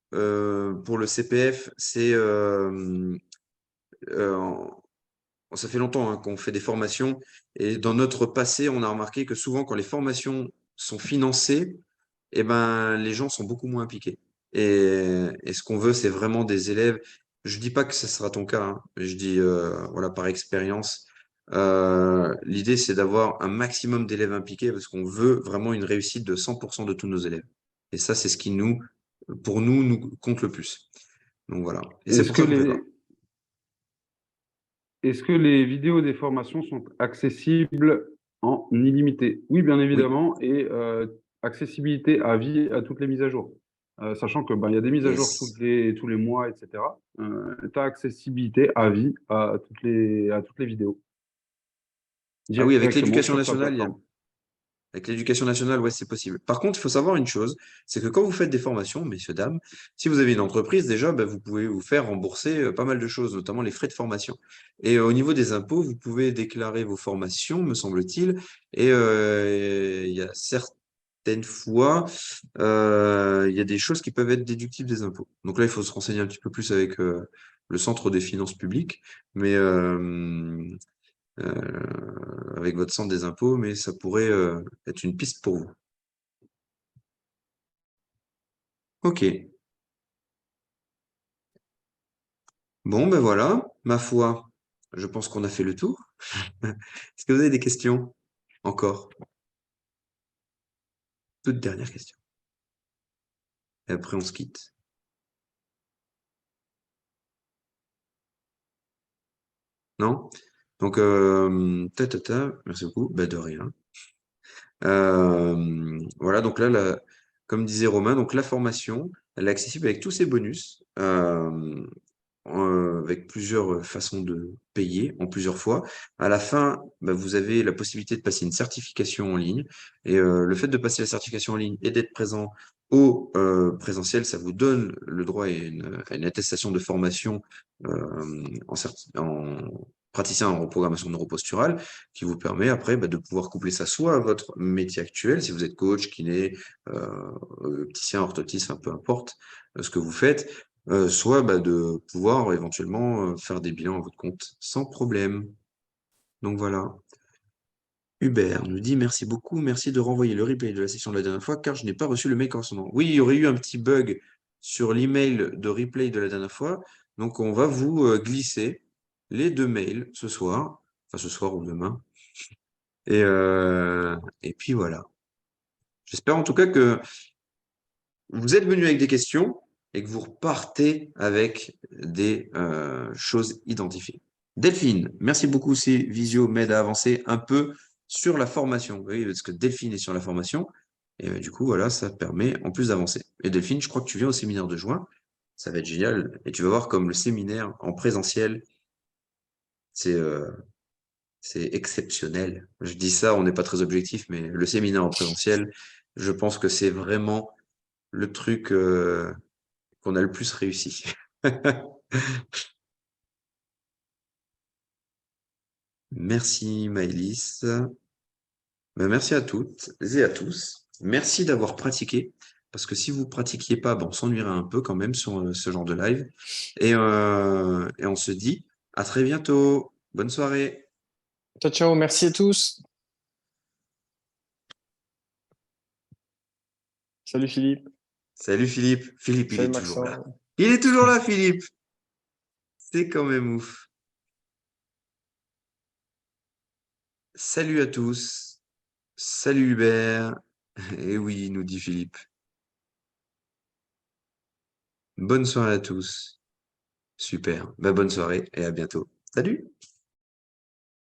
pour le CPF, c'est euh, ça fait longtemps hein, qu'on fait des formations et dans notre passé, on a remarqué que souvent, quand les formations sont financées, eh ben, les gens sont beaucoup moins impliqués. Et ce qu'on veut, c'est vraiment des élèves. Je dis pas que ce sera ton cas, hein, je dis voilà par expérience. L'idée, c'est d'avoir un maximum d'élèves impliqués parce qu'on veut vraiment une réussite de 100% de tous nos élèves. Et ça, c'est ce qui pour nous compte le plus. Donc voilà. Et c'est Est-ce pour que ça qu'on fait ça. les, est-ce que les vidéos des formations sont accessibles en illimité? Oui, bien Oui. évidemment, et accessibilité à vie à toutes les mises à jour. Sachant que ben, il y a des mises à jour Yes. tous les mois, etc. Tu as accessibilité à vie à toutes les vidéos Ah oui, avec directement l'éducation sur ta nationale, plateforme. avec l'éducation nationale, ouais, c'est possible. Par contre, il faut savoir une chose, c'est que quand vous faites des formations, messieurs, dames, si vous avez une entreprise, déjà, ben, vous pouvez vous faire rembourser pas mal de choses, notamment les frais de formation. Et au niveau des impôts, vous pouvez déclarer vos formations, me semble-t-il. Et il y a certaines fois, il y a des choses qui peuvent être déductibles des impôts. Donc là, il faut se renseigner un petit peu plus avec le Centre des finances publiques. Mais avec votre centre des impôts, mais ça pourrait être une piste pour vous. Ok. Bon, ben voilà, ma foi, je pense qu'on a fait le tour. Est-ce que vous avez des questions? Encore? Toute dernière question. Et après, on se quitte. Non? Donc, merci beaucoup. Ben, de rien. Voilà, donc là, comme disait Romain, donc la formation, elle est accessible avec tous ses bonus. Avec plusieurs façons de payer en plusieurs fois. À la fin, bah, vous avez la possibilité de passer une certification en ligne. Et le fait de passer la certification en ligne et d'être présent au présentiel, ça vous donne le droit à une attestation de formation en praticien en reprogrammation neuroposturale qui vous permet après bah, de pouvoir coupler ça soit à votre métier actuel, si vous êtes coach, kiné, opticien, orthotiste, peu importe ce que vous faites, soit bah, de pouvoir éventuellement faire des bilans à votre compte sans problème. Donc voilà. Hubert nous dit merci beaucoup, merci de renvoyer le replay de la session de la dernière fois car je n'ai pas reçu le mail correspondant. Oui, il y aurait eu un petit bug sur l'email de replay de la dernière fois, donc on va vous glisser les 2 mails ce soir, enfin ce soir ou demain. Et puis voilà. J'espère en tout cas que vous êtes venu avec des questions et que vous repartez avec des choses identifiées. Delphine, merci beaucoup. Ces visios m'aident à avancer un peu sur la formation. Oui, parce que Delphine est sur la formation. Et du coup, voilà, ça te permet en plus d'avancer. Et Delphine, je crois que tu viens au séminaire de juin. Ça va être génial. Et tu vas voir comme le séminaire en présentiel, c'est exceptionnel. Je dis ça, on n'est pas très objectif, mais le séminaire en présentiel, je pense que c'est vraiment le truc qu'on a le plus réussi. Merci Maëlys. Ben, merci à toutes et à tous. Merci d'avoir pratiqué. Parce que si vous pratiquiez pas, ben, on s'ennuierait un peu quand même sur ce genre de live. Et on se dit à très bientôt. Bonne soirée. Ciao, ciao, merci à tous. Salut Philippe. Salut Philippe. Philippe, il Salut est toujours là. Maxence. Il est toujours là, Philippe. C'est quand même ouf. Salut à tous. Salut Hubert. Et oui, nous dit Philippe. Bonne soirée à tous. Super. Bah, bonne soirée et à bientôt. Salut!